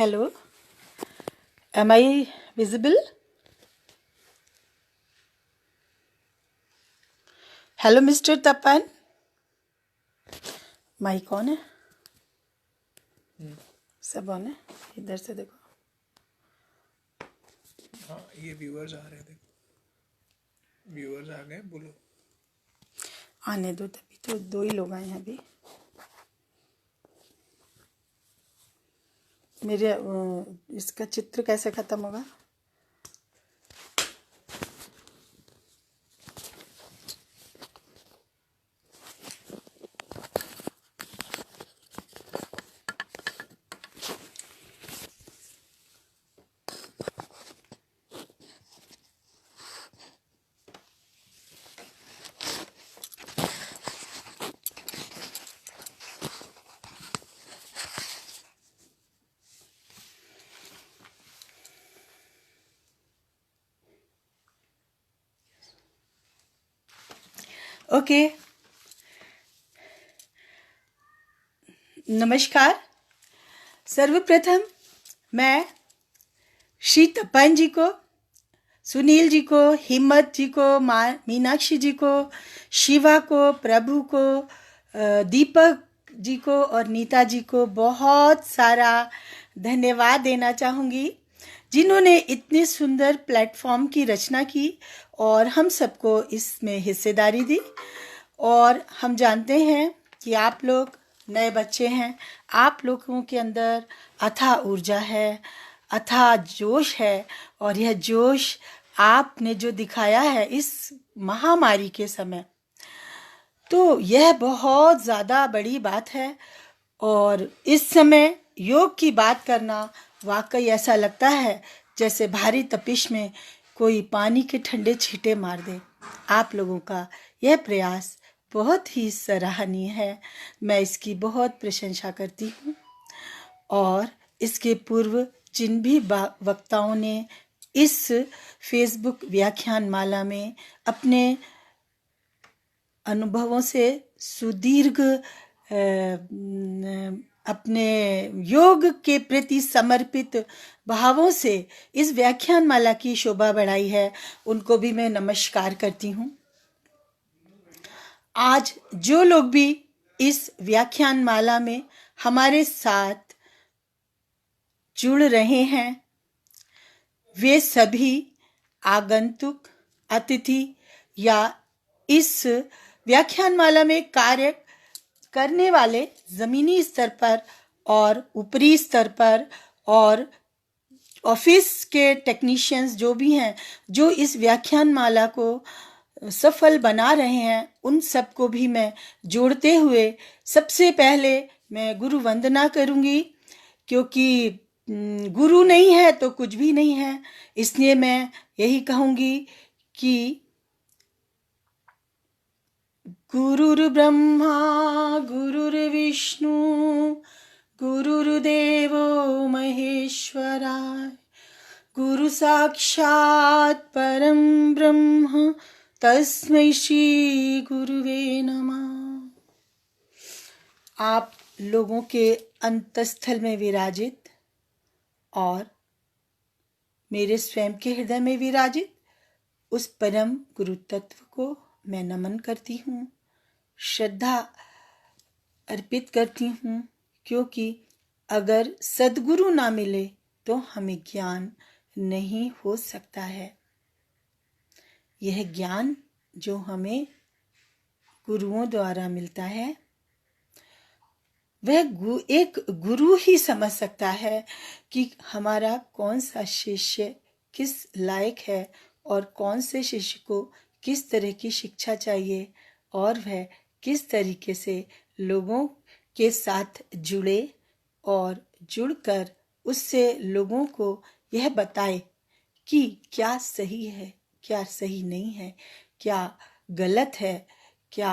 Hello, am I visible? Hello mister Tapan, mike on है? सब on है? इधर से देखो। हाँ, ये व्यूअर्स आ रहे हैं। देखो, व्यूअर्स आ गए, बोलो। आने दो, तभी तो दो ही लोग आए हैं अभी। मेरे इसका चित्र कैसे खत्म होगा? ओके, नमस्कार। सर्वप्रथम मैं श्री तपन जी को, सुनील जी को, हिम्मत जी को, मीनाक्षी जी को, शिवा को, प्रभु को, दीपक जी को और नीता जी को बहुत सारा धन्यवाद देना चाहूँगी, जिन्होंने इतने सुंदर प्लेटफॉर्म की रचना की और हम सबको इसमें हिस्सेदारी दी। और हम जानते हैं कि आप लोग नए बच्चे हैं, आप लोगों के अंदर अथाह ऊर्जा है, अथाह जोश है, और यह जोश आपने जो दिखाया है इस महामारी के समय, तो यह बहुत ज़्यादा बड़ी बात है। और इस समय योग की बात करना वाकई ऐसा लगता है जैसे भारी तपिश में कोई पानी के ठंडे छींटे मार दे। आप लोगों का यह प्रयास बहुत ही सराहनीय है, मैं इसकी बहुत प्रशंसा करती हूँ। और इसके पूर्व जिन भी वक्ताओं ने इस फेसबुक व्याख्यान माला में अपने अनुभवों से सुदीर्घ अपने योग के प्रति समर्पित भावों से इस व्याख्यान माला की शोभा बढ़ाई है, उनको भी मैं नमस्कार करती हूँ। आज जो लोग भी इस व्याख्यान माला में हमारे साथ जुड़ रहे हैं, वे सभी आगंतुक, अतिथि या इस व्याख्यान माला में कार्य करने वाले जमीनी स्तर पर और ऊपरी स्तर पर और ऑफिस के टेक्नीशियंस जो भी हैं, जो इस व्याख्यान माला को सफल बना रहे हैं, उन सबको भी मैं जोड़ते हुए सबसे पहले मैं गुरु वंदना करूंगी, क्योंकि गुरु नहीं है तो कुछ भी नहीं है। इसलिए मैं यही कहूंगी कि गुरुर्ब्रह्मा गुरुर्विष्णु गुरुर्देवो महेश्वराय, गुरु साक्षात् परम ब्रह्म तस्मै श्री गुरुवे नमः। आप लोगों के अंतस्थल में विराजित और मेरे स्वयं के हृदय में विराजित उस परम गुरु तत्व को मैं नमन करती हूँ, श्रद्धा अर्पित करती हूँ, क्योंकि अगर सद्गुरु ना मिले तो हमें ज्ञान नहीं हो सकता है। यह ज्ञान जो हमें गुरुओं द्वारा मिलता है, वह एक गुरु ही समझ सकता है कि हमारा कौन सा शिष्य किस लायक है और कौन से शिष्य को किस तरह की शिक्षा चाहिए, और वह किस तरीके से लोगों के साथ जुड़े और जुड़कर उससे लोगों को यह बताए कि क्या सही है, क्या सही नहीं है, क्या गलत है, क्या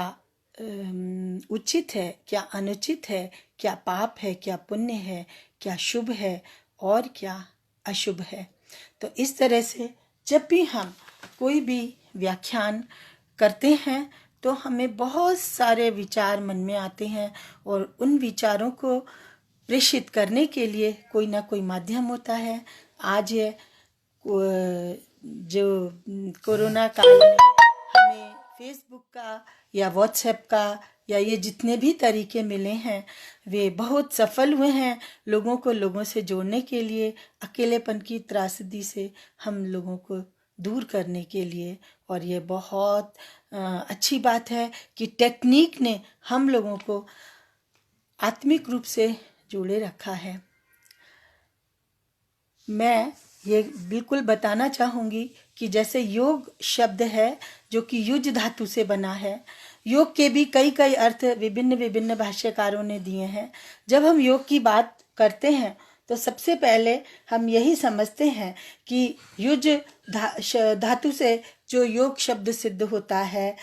उचित है, क्या अनुचित है, क्या पाप है, क्या पुण्य है, क्या शुभ है और क्या अशुभ है। तो इस तरह से जब भी हम कोई भी व्याख्यान करते हैं तो हमें बहुत सारे विचार मन में आते हैं, और उन विचारों को प्रेषित करने के लिए कोई ना कोई माध्यम होता है। आज जो कोरोना काल में हमें फेसबुक का या व्हाट्सएप का या ये जितने भी तरीके मिले हैं वे बहुत सफल हुए हैं लोगों को लोगों से जोड़ने के लिए, अकेलेपन की त्रासदी से हम लोगों को दूर करने के लिए। और ये बहुत अच्छी बात है कि टेक्निक ने हम लोगों को आत्मिक रूप से जोड़े रखा है। मैं ये बिल्कुल बताना चाहूँगी कि जैसे योग शब्द है जो कि युज धातु से बना है, योग के भी कई कई अर्थ विभिन्न विभिन्न भाष्यकारों ने दिए हैं। जब हम योग की बात करते हैं तो सबसे पहले हम यही समझते हैं कि युज धातु से जो योग शब्द सिद्ध होता है,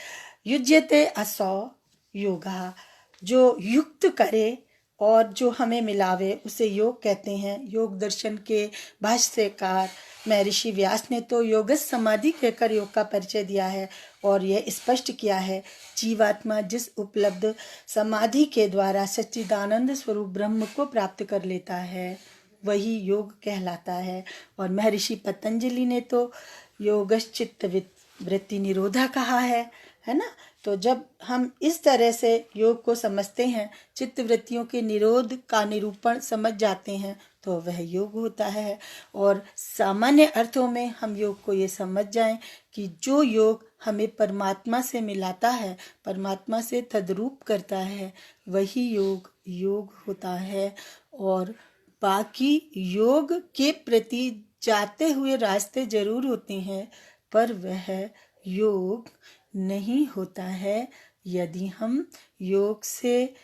युज्यते असौ योगा, जो युक्त करे और जो हमें मिलावे उसे योग कहते हैं। योग दर्शन के भाष्यकार महर्षि व्यास ने तो योगस्थ समाधि कहकर योग का परिचय दिया है और यह स्पष्ट किया है जीवात्मा जिस उपलब्ध समाधि के द्वारा सच्चिदानंद स्वरूप ब्रह्म को प्राप्त कर लेता है वही योग कहलाता है। और महर्षि पतंजलि ने तो योगश्चित्त वृत्ति निरोधा कहा है ना। तो जब हम इस तरह से योग को समझते हैं, चित्त वृत्तियों के निरोध का निरूपण समझ जाते हैं तो वह योग होता है। और सामान्य अर्थों में हम योग को ये समझ जाएं कि जो योग हमें परमात्मा से मिलाता है, परमात्मा से तद्रूप करता है, वही योग होता है। और बाकी योग के प्रति जाते हुए रास्ते जरूर होते हैं पर वह योग नहीं होता है। यदि हम योग से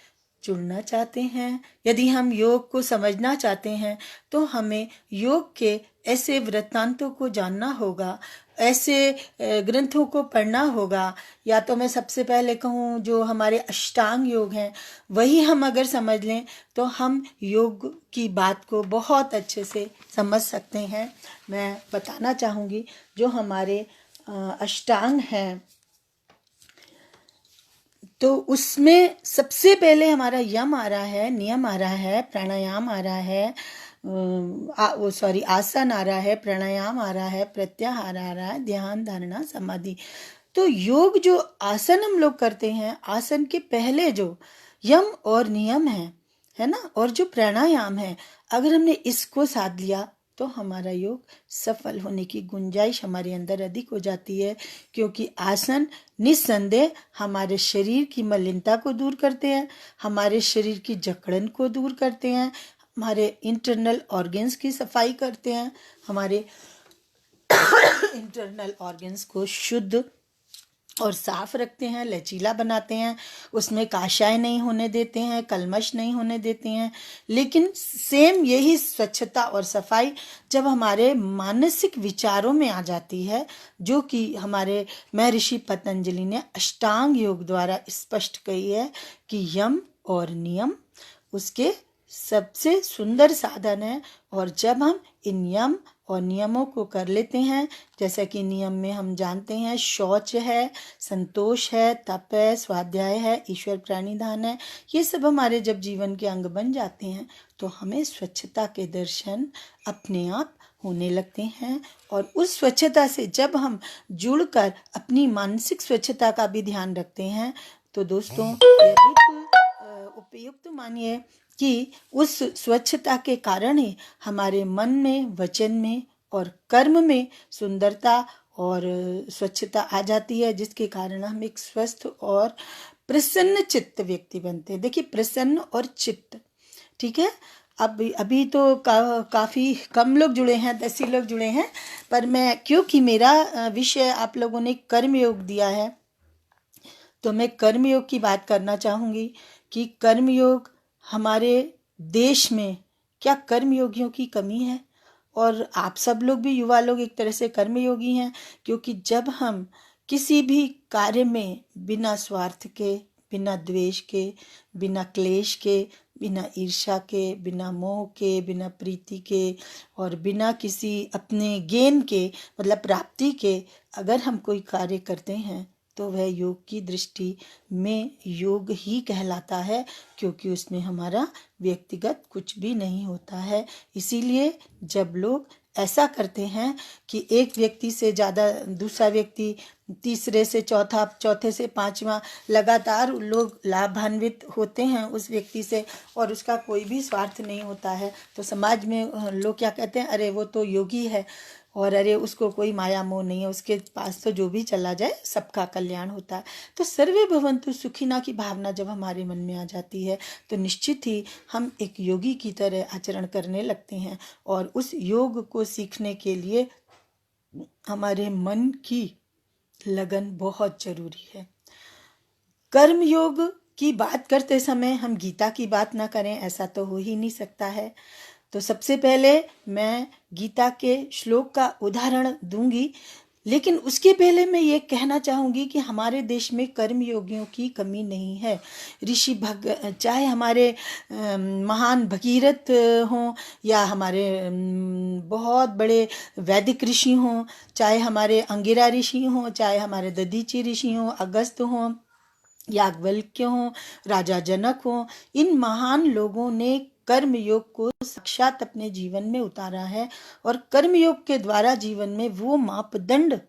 जुड़ना चाहते हैं, यदि हम योग को समझना चाहते हैं तो हमें योग के ऐसे वृत्तांतों को जानना होगा, ऐसे ग्रंथों को पढ़ना होगा। या तो मैं सबसे पहले कहूँ जो हमारे अष्टांग योग हैं वही हम अगर समझ लें तो हम योग की बात को बहुत अच्छे से समझ सकते हैं। मैं बताना चाहूँगी जो हमारे अष्टांग हैं तो उसमें सबसे पहले हमारा यम आ रहा है, नियम आ रहा है, प्राणायाम आ रहा है, आसन आ रहा है, प्राणायाम आ रहा है, प्रत्याहार आ रहा है, ध्यान, धारणा, समाधि। तो योग जो आसन हम लोग करते हैं, आसन के पहले जो यम और नियम है ना, और जो प्राणायाम है, अगर हमने इसको साध लिया तो हमारा योग सफल होने की गुंजाइश हमारे अंदर अधिक हो जाती है। क्योंकि आसन निस्संदेह हमारे शरीर की मलिनता को दूर करते हैं, हमारे शरीर की जकड़न को दूर करते हैं, हमारे इंटरनल ऑर्गन्स की सफाई करते हैं, हमारे इंटरनल ऑर्गन्स को शुद्ध और साफ रखते हैं, लचीला बनाते हैं, उसमें काशाय नहीं होने देते हैं, कलमश नहीं होने देते हैं। लेकिन सेम यही स्वच्छता और सफाई जब हमारे मानसिक विचारों में आ जाती है, जो कि हमारे महर्षि पतंजलि ने अष्टांग योग द्वारा स्पष्ट कही है कि यम और नियम उसके सबसे सुंदर साधन है। और जब हम इन यम और नियमों को कर लेते हैं, जैसा कि नियम में हम जानते हैं शौच है, संतोष है, तप है, स्वाध्याय है, ईश्वर प्राणिधान है, ये सब हमारे जब जीवन के अंग बन जाते हैं तो हमें स्वच्छता के दर्शन अपने आप होने लगते हैं। और उस स्वच्छता से जब हम जुड़कर अपनी मानसिक स्वच्छता का भी ध्यान रखते हैं तो दोस्तों ये बिल्कुल उपयुक्त मानिए कि उस स्वच्छता के कारण ही हमारे मन में, वचन में और कर्म में सुंदरता और स्वच्छता आ जाती है, जिसके कारण हम एक स्वस्थ और प्रसन्न चित्त व्यक्ति बनते हैं। देखिए प्रसन्न और चित्त, ठीक है। अभी तो काफ़ी कम लोग जुड़े हैं, 10 ही लोग जुड़े हैं, पर मैं क्योंकि मेरा विषय आप लोगों ने कर्म योग दिया है तो मैं कर्म योग की बात करना चाहूँगी कि कर्म योग हमारे देश में क्या कर्म योगियों की कमी है। और आप सब लोग भी, युवा लोग एक तरह से कर्म योगी हैं, क्योंकि जब हम किसी भी कार्य में बिना स्वार्थ के, बिना द्वेष के, बिना क्लेश के, बिना ईर्ष्या के, बिना मोह के, बिना प्रीति के और बिना किसी अपने गेन के मतलब प्राप्ति के अगर हम कोई कार्य करते हैं तो वह योग की दृष्टि में योग ही कहलाता है, क्योंकि उसमें हमारा व्यक्तिगत कुछ भी नहीं होता है। इसीलिए जब लोग ऐसा करते हैं कि एक व्यक्ति से ज़्यादा दूसरा व्यक्ति, तीसरे से चौथा, चौथे से पांचवा, लगातार लोग लाभान्वित होते हैं उस व्यक्ति से और उसका कोई भी स्वार्थ नहीं होता है, तो समाज में लोग क्या कहते हैं, अरे वो तो योगी है और अरे उसको कोई माया मोह नहीं है, उसके पास तो जो भी चला जाए सबका कल्याण होता है। तो सर्वे भवन्तु सुखिना की भावना जब हमारे मन में आ जाती है तो निश्चित ही हम एक योगी की तरह आचरण करने लगते हैं और उस योग को सीखने के लिए हमारे मन की लगन बहुत जरूरी है। कर्म योग की बात करते समय हम गीता की बात ना करें ऐसा तो हो ही नहीं सकता है। तो सबसे पहले मैं गीता के श्लोक का उदाहरण दूंगी, लेकिन उसके पहले मैं ये कहना चाहूँगी कि हमारे देश में कर्म योगियों की कमी नहीं है। चाहे हमारे महान भगीरथ हों या हमारे बहुत बड़े वैदिक ऋषि हों, चाहे हमारे अंगिरा ऋषि हों, चाहे हमारे दधीचि ऋषि हों, अगस्त्य हों, याज्ञवल्क्य हों, राजा जनक हों, इन महान लोगों ने कर्म योग को साक्षात अपने जीवन में उतारा है और कर्म योग के द्वारा जीवन में वो मापदंड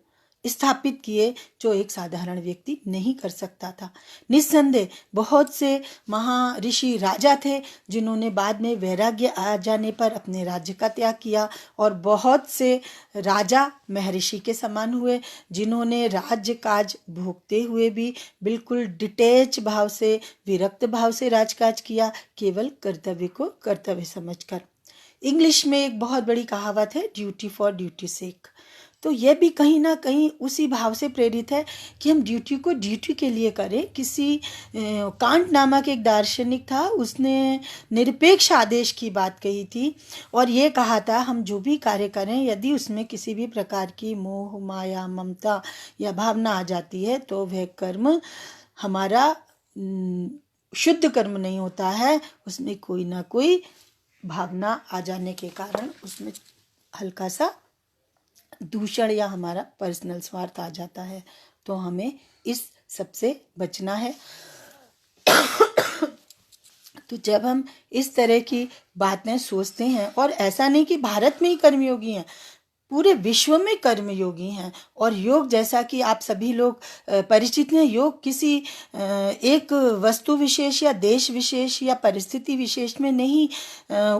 स्थापित किए जो एक साधारण व्यक्ति नहीं कर सकता था। निस्संदेह बहुत से महर्षि राजा थे जिन्होंने बाद में वैराग्य आ जाने पर अपने राज्य का त्याग किया और बहुत से राजा महर्षि के समान हुए जिन्होंने राज्य काज भोगते हुए भी बिल्कुल डिटेच भाव से, विरक्त भाव से राजकाज किया, केवल कर्तव्य को कर्तव्य समझकर। इंग्लिश में एक बहुत बड़ी कहावत है, ड्यूटी फॉर ड्यूटी सेक। तो यह भी कहीं ना कहीं उसी भाव से प्रेरित है कि हम ड्यूटी को ड्यूटी के लिए करें। किसी कांट नामक एक दार्शनिक था, उसने निरपेक्ष आदेश की बात कही थी और ये कहा था हम जो भी कार्य करें यदि उसमें किसी भी प्रकार की मोह, माया, ममता या भावना आ जाती है तो वह कर्म हमारा शुद्ध कर्म नहीं होता है, उसमें कोई ना कोई भावना आ जाने के कारण उसमें हल्का सा दूषण या हमारा पर्सनल स्वार्थ आ जाता है। तो हमें इस सबसे बचना है। तो जब हम इस तरह की बातें सोचते हैं, और ऐसा नहीं कि भारत में ही कर्मयोगी हैं, पूरे विश्व में कर्मयोगी हैं। और योग जैसा कि आप सभी लोग परिचित हैं, योग किसी एक वस्तु विशेष या देश विशेष या परिस्थिति विशेष में नहीं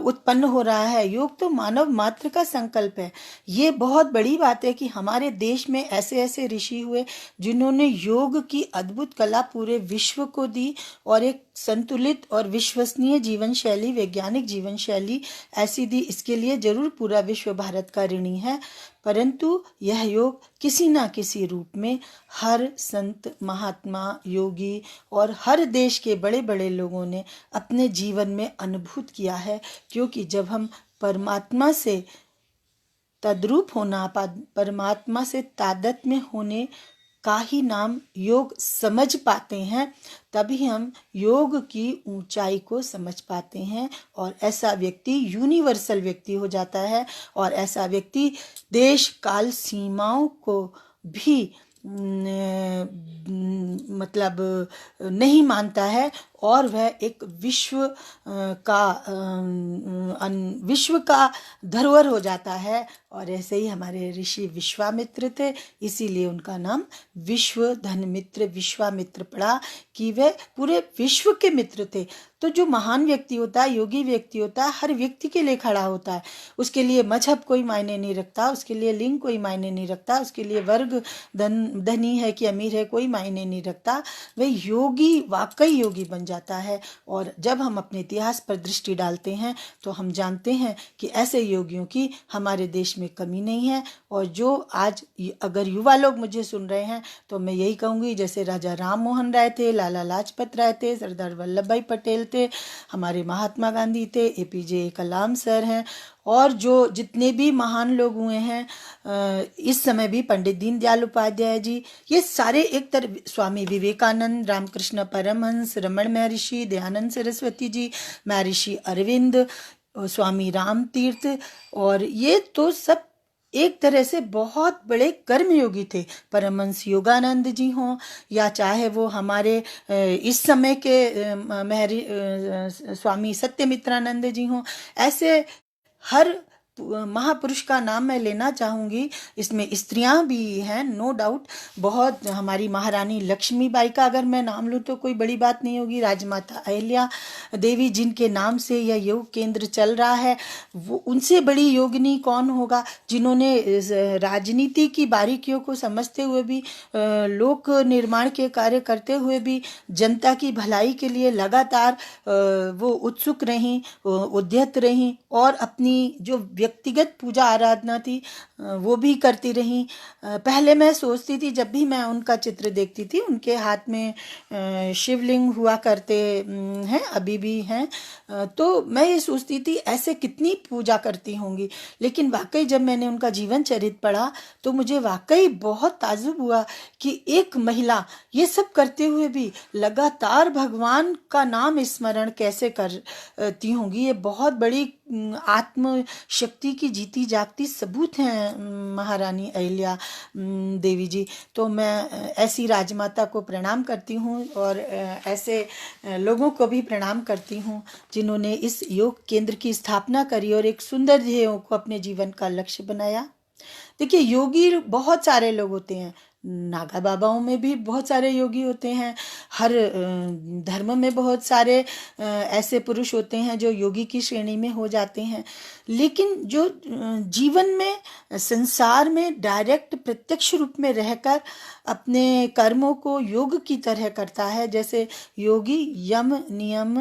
उत्पन्न हो रहा है। योग तो मानव मात्र का संकल्प है। ये बहुत बड़ी बात है कि हमारे देश में ऐसे ऐसे ऋषि हुए जिन्होंने योग की अद्भुत कला पूरे विश्व को दी और एक संतुलित और विश्वसनीय जीवन शैली, वैज्ञानिक जीवन शैली ऐसी दी। इसके लिए जरूर पूरा विश्व भारत का ऋणी है, परंतु यह योग किसी ना किसी रूप में हर संत, महात्मा, योगी और हर देश के बड़े बड़े लोगों ने अपने जीवन में अनुभूत किया है। क्योंकि जब हम परमात्मा से तद्रूप होना, परमात्मा से तादात्म्य होने का ही नाम योग समझ पाते हैं, तभी हम योग की ऊंचाई को समझ पाते हैं और ऐसा व्यक्ति यूनिवर्सल व्यक्ति हो जाता है और ऐसा व्यक्ति देश काल सीमाओं को भी मतलब नहीं मानता है और वह एक विश्व का धरोहर हो जाता है। और ऐसे ही हमारे ऋषि विश्वामित्र थे, इसीलिए उनका नाम विश्व धन मित्र, विश्वामित्र पड़ा कि वे पूरे विश्व के मित्र थे। तो जो महान व्यक्ति होता है, योगी व्यक्ति होता है, हर व्यक्ति के लिए खड़ा होता है। उसके लिए मजहब कोई मायने नहीं रखता, उसके लिए लिंग कोई मायने नहीं रखता, उसके लिए वर्ग धनी है कि अमीर है कोई मायने नहीं रखता। वह योगी वाकई योगी बन जाता है। और जब हम अपने इतिहास पर दृष्टि डालते हैं तो हम जानते हैं कि ऐसे योगियों की हमारे देश में कमी नहीं है। और जो आज अगर युवा लोग मुझे सुन रहे हैं तो मैं यही कहूँगी, जैसे राजा राम मोहन राय थे, लाला लाजपत राय थे, सरदार वल्लभ भाई पटेल थे, हमारे महात्मा गांधी थे, एपीजे कलाम सर हैं, और जो जितने भी महान लोग हुए हैं इस समय भी, पंडित दीनदयाल उपाध्याय जी, ये सारे एक तरह, स्वामी विवेकानंद, रामकृष्ण परमहंस, रमण महर्षि, दयानंद सरस्वती जी, महर्षि अरविंद, स्वामी राम तीर्थ, और ये तो सब एक तरह से बहुत बड़े कर्मयोगी थे। परमहंस योगानंद जी हों या चाहे वो हमारे इस समय के स्वामी सत्यमित्रानंद जी हों, ऐसे हर महापुरुष का नाम मैं लेना चाहूँगी। इसमें स्त्रियां भी हैं, नो डाउट। बहुत, हमारी महारानी लक्ष्मीबाई का अगर मैं नाम लूँ तो कोई बड़ी बात नहीं होगी। राजमाता अहिल्या देवी, जिनके नाम से यह योग केंद्र चल रहा है, वो उनसे बड़ी योगिनी कौन होगा, जिन्होंने राजनीति की बारीकियों को समझते हुए भी, लोक निर्माण के कार्य करते हुए भी जनता की भलाई के लिए लगातार वो उत्सुक रहीं, उद्यत रहीं और अपनी जो व्यक्तिगत पूजा आराधना थी वो भी करती रहीं। पहले मैं सोचती थी, जब भी मैं उनका चित्र देखती थी, उनके हाथ में शिवलिंग हुआ करते हैं, अभी भी हैं, तो मैं ये सोचती थी ऐसे कितनी पूजा करती होंगी। लेकिन वाकई जब मैंने उनका जीवन चरित्र पढ़ा तो मुझे वाकई बहुत ताज्जुब हुआ कि एक महिला ये सब करते हुए भी लगातार भगवान का नाम स्मरण कैसे करती होंगी। ये बहुत बड़ी आत्म शक्ति की जीती जागती सबूत हैं महारानी अहिल्या देवी जी। तो मैं ऐसी राजमाता को प्रणाम करती हूँ और ऐसे लोगों को भी प्रणाम करती हूँ जिन्होंने इस योग केंद्र की स्थापना करी और एक सुंदर ध्येयों को अपने जीवन का लक्ष्य बनाया। देखिए, योगी बहुत सारे लोग होते हैं। नागा बाबाओं में भी बहुत सारे योगी होते हैं। हर धर्म में बहुत सारे ऐसे पुरुष होते हैं जो योगी की श्रेणी में हो जाते हैं। लेकिन जो जीवन में, संसार में डायरेक्ट प्रत्यक्ष रूप में रहकर अपने कर्मों को योग की तरह करता है, जैसे योगी यम नियम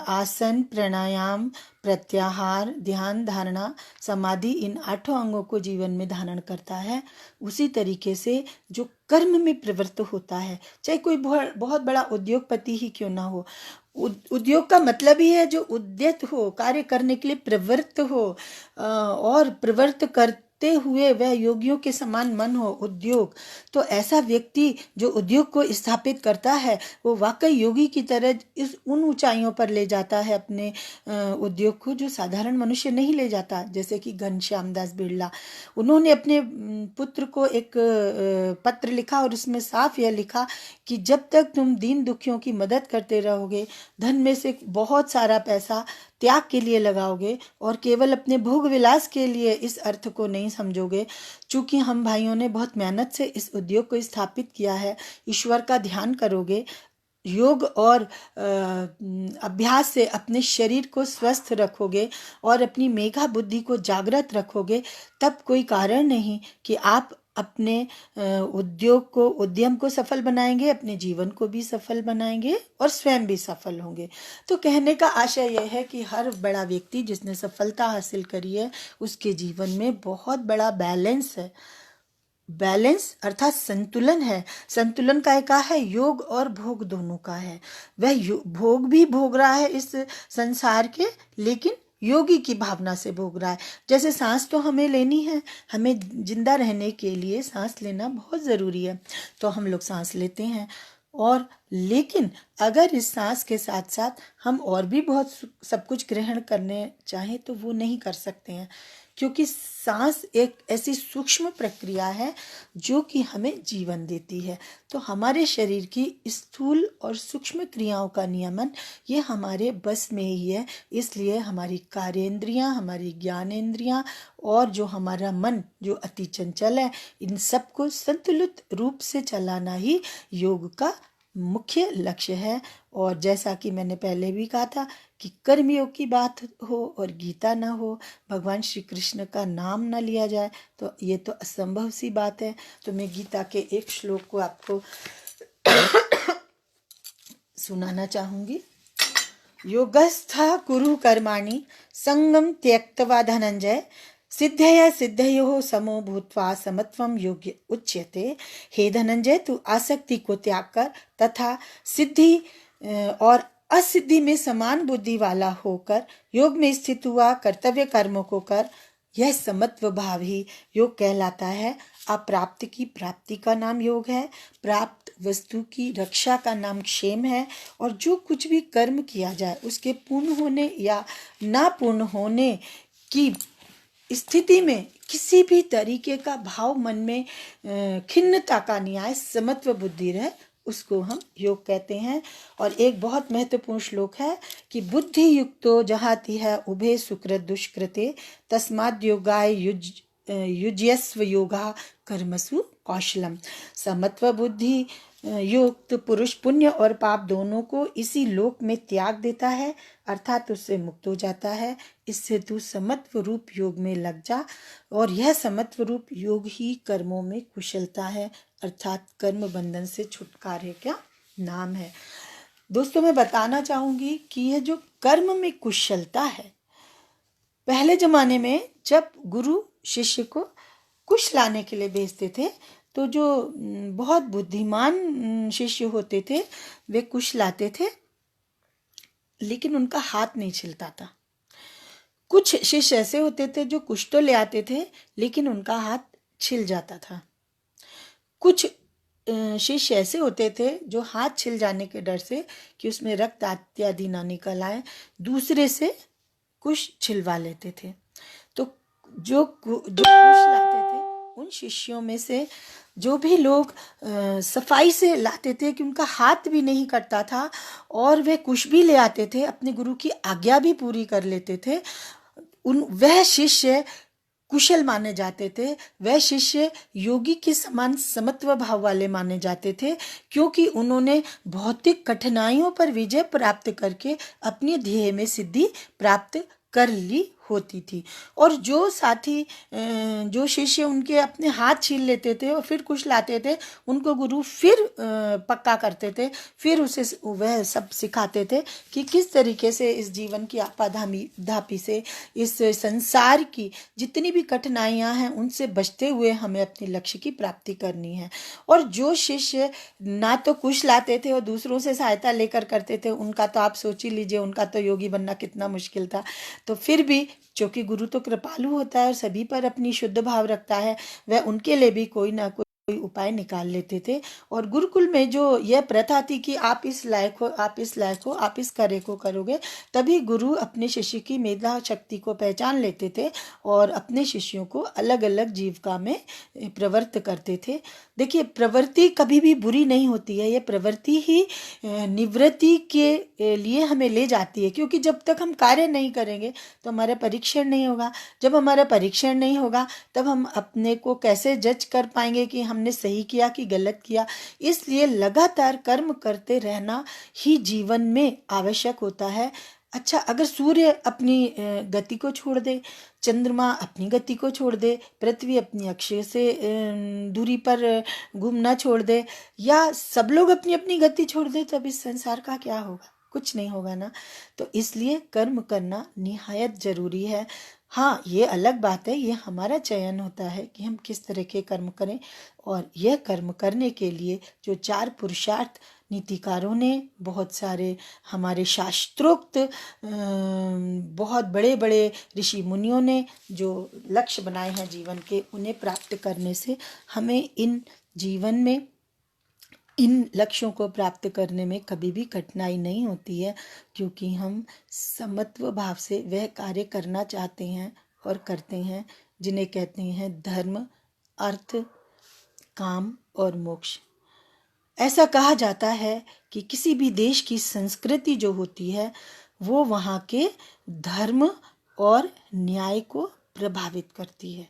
आसन प्राणायाम प्रत्याहार ध्यान धारणा समाधि इन 8 अंगों को जीवन में धारण करता है, उसी तरीके से जो कर्म में प्रवृत्त होता है, चाहे कोई बहुत बड़ा उद्योगपति ही क्यों ना हो। उद्योग का मतलब ही है जो उद्यत हो, कार्य करने के लिए प्रवृत्त हो और प्रवृत्त करते हुए वह योगियों के समान मन हो। उद्योग तो ऐसा व्यक्ति जो उद्योग को स्थापित करता है वो वाकई योगी की तरह इस उन ऊंचाइयों पर ले जाता है अपने उद्योग को, जो साधारण मनुष्य नहीं ले जाता। जैसे कि घनश्याम दास बिरला, उन्होंने अपने पुत्र को एक पत्र लिखा और उसमें साफ यह लिखा कि जब तक तुम दीन दुखियों की मदद करते रहोगे, धन में से बहुत सारा पैसा त्याग के लिए लगाओगे और केवल अपने भोग विलास के लिए इस अर्थ को नहीं समझोगे, चूंकि हम भाइयों ने बहुत मेहनत से इस उद्योग को स्थापित किया है, ईश्वर का ध्यान करोगे, योग और अभ्यास से अपने शरीर को स्वस्थ रखोगे और अपनी मेघा बुद्धि को जागृत रखोगे, तब कोई कारण नहीं कि आप अपने उद्योग को, उद्यम को सफल बनाएंगे, अपने जीवन को भी सफल बनाएंगे और स्वयं भी सफल होंगे। तो कहने का आशय यह है कि हर बड़ा व्यक्ति जिसने सफलता हासिल करी है उसके जीवन में बहुत बड़ा बैलेंस है। बैलेंस अर्थात संतुलन है। संतुलन का है योग और भोग दोनों का है। वह भोग भी भोग रहा है इस संसार के, लेकिन योगी की भावना से भोग रहा है। जैसे सांस तो हमें लेनी है, हमें जिंदा रहने के लिए सांस लेना बहुत ज़रूरी है, तो हम लोग सांस लेते हैं। और लेकिन अगर इस सांस के साथ साथ हम और भी बहुत सब कुछ ग्रहण करने चाहें तो वो नहीं कर सकते हैं, क्योंकि सांस एक ऐसी सूक्ष्म प्रक्रिया है जो कि हमें जीवन देती है। तो हमारे शरीर की स्थूल और सूक्ष्म क्रियाओं का नियमन ये हमारे बस में ही है। इसलिए हमारी कार्येंद्रियां, हमारी ज्ञानेंद्रियां और जो हमारा मन जो अति चंचल है, इन सबको संतुलित रूप से चलाना ही योग का मुख्य लक्ष्य है। और जैसा कि मैंने पहले भी कहा था कि कर्मयोग की बात हो और गीता ना हो, भगवान श्री कृष्ण का नाम ना लिया जाए, तो ये तो असंभव सी बात है। तो मैं गीता के एक श्लोक को आपको सुनाना चाहूंगी। योगस्था कुरु कर्माणि संगम त्यक्त्वा धनंजय सिद्धया सिद्धयोः समो भूत्वा समत्वम योग्य उच्यते। हे धनंजय, तू आसक्ति को त्याग कर तथा सिद्धि और असिद्धि में समान बुद्धि वाला होकर योग में स्थित हुआ कर्तव्य कर्मों को कर। यह समत्व भाव ही योग कहलाता है। अप्राप्त की प्राप्ति का नाम योग है, प्राप्त वस्तु की रक्षा का नाम क्षेम है। और जो कुछ भी कर्म किया जाए उसके पूर्ण होने या ना पूर्ण होने की स्थिति में किसी भी तरीके का भाव मन में खिन्नता का नहीं आए, समत्व बुद्धि रहे, उसको हम योग कहते हैं। और एक बहुत महत्वपूर्ण श्लोक है कि बुद्धि युक्तो जहाति है उभे सुकृत दुष्कृते तस्माद् योगाय युज्यस्व योगा कर्मसु कौशलम। समत्व बुद्धि युक्त पुरुष पुण्य और पाप दोनों को इसी लोक में त्याग देता है, अर्थात उससे मुक्त हो जाता है। इससे तू समत्व रूप योग में लग जा, और यह समत्व रूप योग ही कर्मों में कुशलता है, अर्थात कर्म बंधन से छुटकारे का नाम है। दोस्तों, मैं बताना चाहूंगी कि यह जो कर्म में कुशलता है, पहले जमाने में जब गुरु शिष्य को कुश लाने के लिए भेजते थे, तो जो बहुत बुद्धिमान शिष्य होते थे वे कुश लाते थे, लेकिन उनका हाथ नहीं छिलता था। कुछ शिष्य ऐसे होते थे जो कुश तो ले आते थे, लेकिन उनका हाथ छिल जाता था। कुछ शिष्य ऐसे होते थे जो हाथ छिल जाने के डर से कि उसमें रक्त इत्यादि ना निकल आए, दूसरे से कुश छिलवा लेते थे। तो जो कुश लाते थे, उन शिष्यों में से जो भी लोग सफाई से लाते थे कि उनका हाथ भी नहीं कटता था और वे कुश भी ले आते थे, अपने गुरु की आज्ञा भी पूरी कर लेते थे, वह शिष्य कुशल माने जाते थे। वह शिष्य योगी के समान समत्व भाव वाले माने जाते थे, क्योंकि उन्होंने भौतिक कठिनाइयों पर विजय प्राप्त करके अपनी ध्येय में सिद्धि प्राप्त कर ली होती थी। और जो साथी जो शिष्य उनके अपने हाथ छील लेते थे और फिर कुछ लाते थे, उनको गुरु फिर पक्का करते थे, फिर उसे वह सब सिखाते थे कि किस तरीके से इस जीवन की आपाधापी से, इस संसार की जितनी भी कठिनाइयां हैं उनसे बचते हुए हमें अपने लक्ष्य की प्राप्ति करनी है। और जो शिष्य ना तो कुछ लाते थे और दूसरों से सहायता लेकर करते थे, उनका तो आप सोच ही लीजिए, उनका तो योगी बनना कितना मुश्किल था। तो फिर भी क्योंकि गुरु तो कृपालु होता है और सभी पर अपनी शुद्ध भाव रखता है, वह उनके लिए भी कोई ना कोई उपाय निकाल लेते थे। और गुरुकुल में जो यह प्रथा थी कि आप इस लायक हो, आप इस लायक हो, आप इस कार्य को करोगे, तभी गुरु अपने शिष्य की मेधा शक्ति को पहचान लेते थे और अपने शिष्यों को अलग अलग जीविका में प्रवृत्त करते थे। देखिए, प्रवृत्ति कभी भी बुरी नहीं होती है, यह प्रवृत्ति ही निवृत्ति के लिए हमें ले जाती है, क्योंकि जब तक हम कार्य नहीं करेंगे तो हमारा परीक्षण नहीं होगा। जब हमारा परीक्षण नहीं होगा तब हम अपने को कैसे जज कर पाएंगे कि हमने सही किया कि गलत किया। इसलिए लगातार कर्म करते रहना ही जीवन में आवश्यक होता है। अच्छा, अगर सूर्य अपनी गति को छोड़ दे, चंद्रमा अपनी गति को छोड़ दे, पृथ्वी अपनी अक्ष से दूरी पर घूमना छोड़ दे, या सब लोग अपनी अपनी गति छोड़ दे, तब इस संसार का क्या होगा? कुछ नहीं होगा ना। तो इसलिए कर्म करना निहायत जरूरी है। हाँ, ये अलग बात है, ये हमारा चयन होता है कि हम किस तरह के कर्म करें। और यह कर्म करने के लिए जो 4 पुरुषार्थ नीतिकारों ने, बहुत सारे हमारे शास्त्रोक्त बहुत बड़े बड़े ऋषि मुनियों ने जो लक्ष्य बनाए हैं जीवन के, उन्हें प्राप्त करने से हमें इन जीवन में इन लक्ष्यों को प्राप्त करने में कभी भी कठिनाई नहीं होती है, क्योंकि हम समत्व भाव से वह कार्य करना चाहते हैं और करते हैं जिन्हें कहते हैं धर्म, अर्थ, काम और मोक्ष। ऐसा कहा जाता है कि किसी भी देश की संस्कृति जो होती है वो वहाँ के धर्म और न्याय को प्रभावित करती है।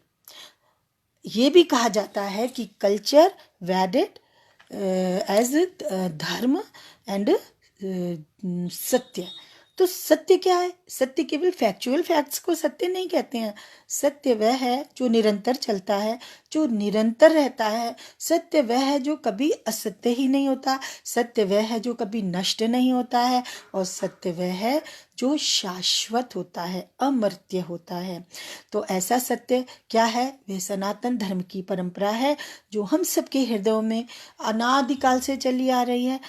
ये भी कहा जाता है कि कल्चर वैलिड एज धर्म एंड सत्य। तो सत्य क्या है? सत्य केवल फैक्चुअल फैक्ट्स को सत्य नहीं कहते हैं। सत्य वह है जो निरंतर चलता है, जो निरंतर रहता है। सत्य वह है जो कभी असत्य ही नहीं होता। सत्य वह है जो कभी नष्ट नहीं होता है। और सत्य वह है जो शाश्वत होता है, अमर्त्य होता है। तो ऐसा सत्य क्या है? वह सनातन धर्म की परंपरा है जो हम सबके हृदयों में अनादिकाल से चली आ रही है।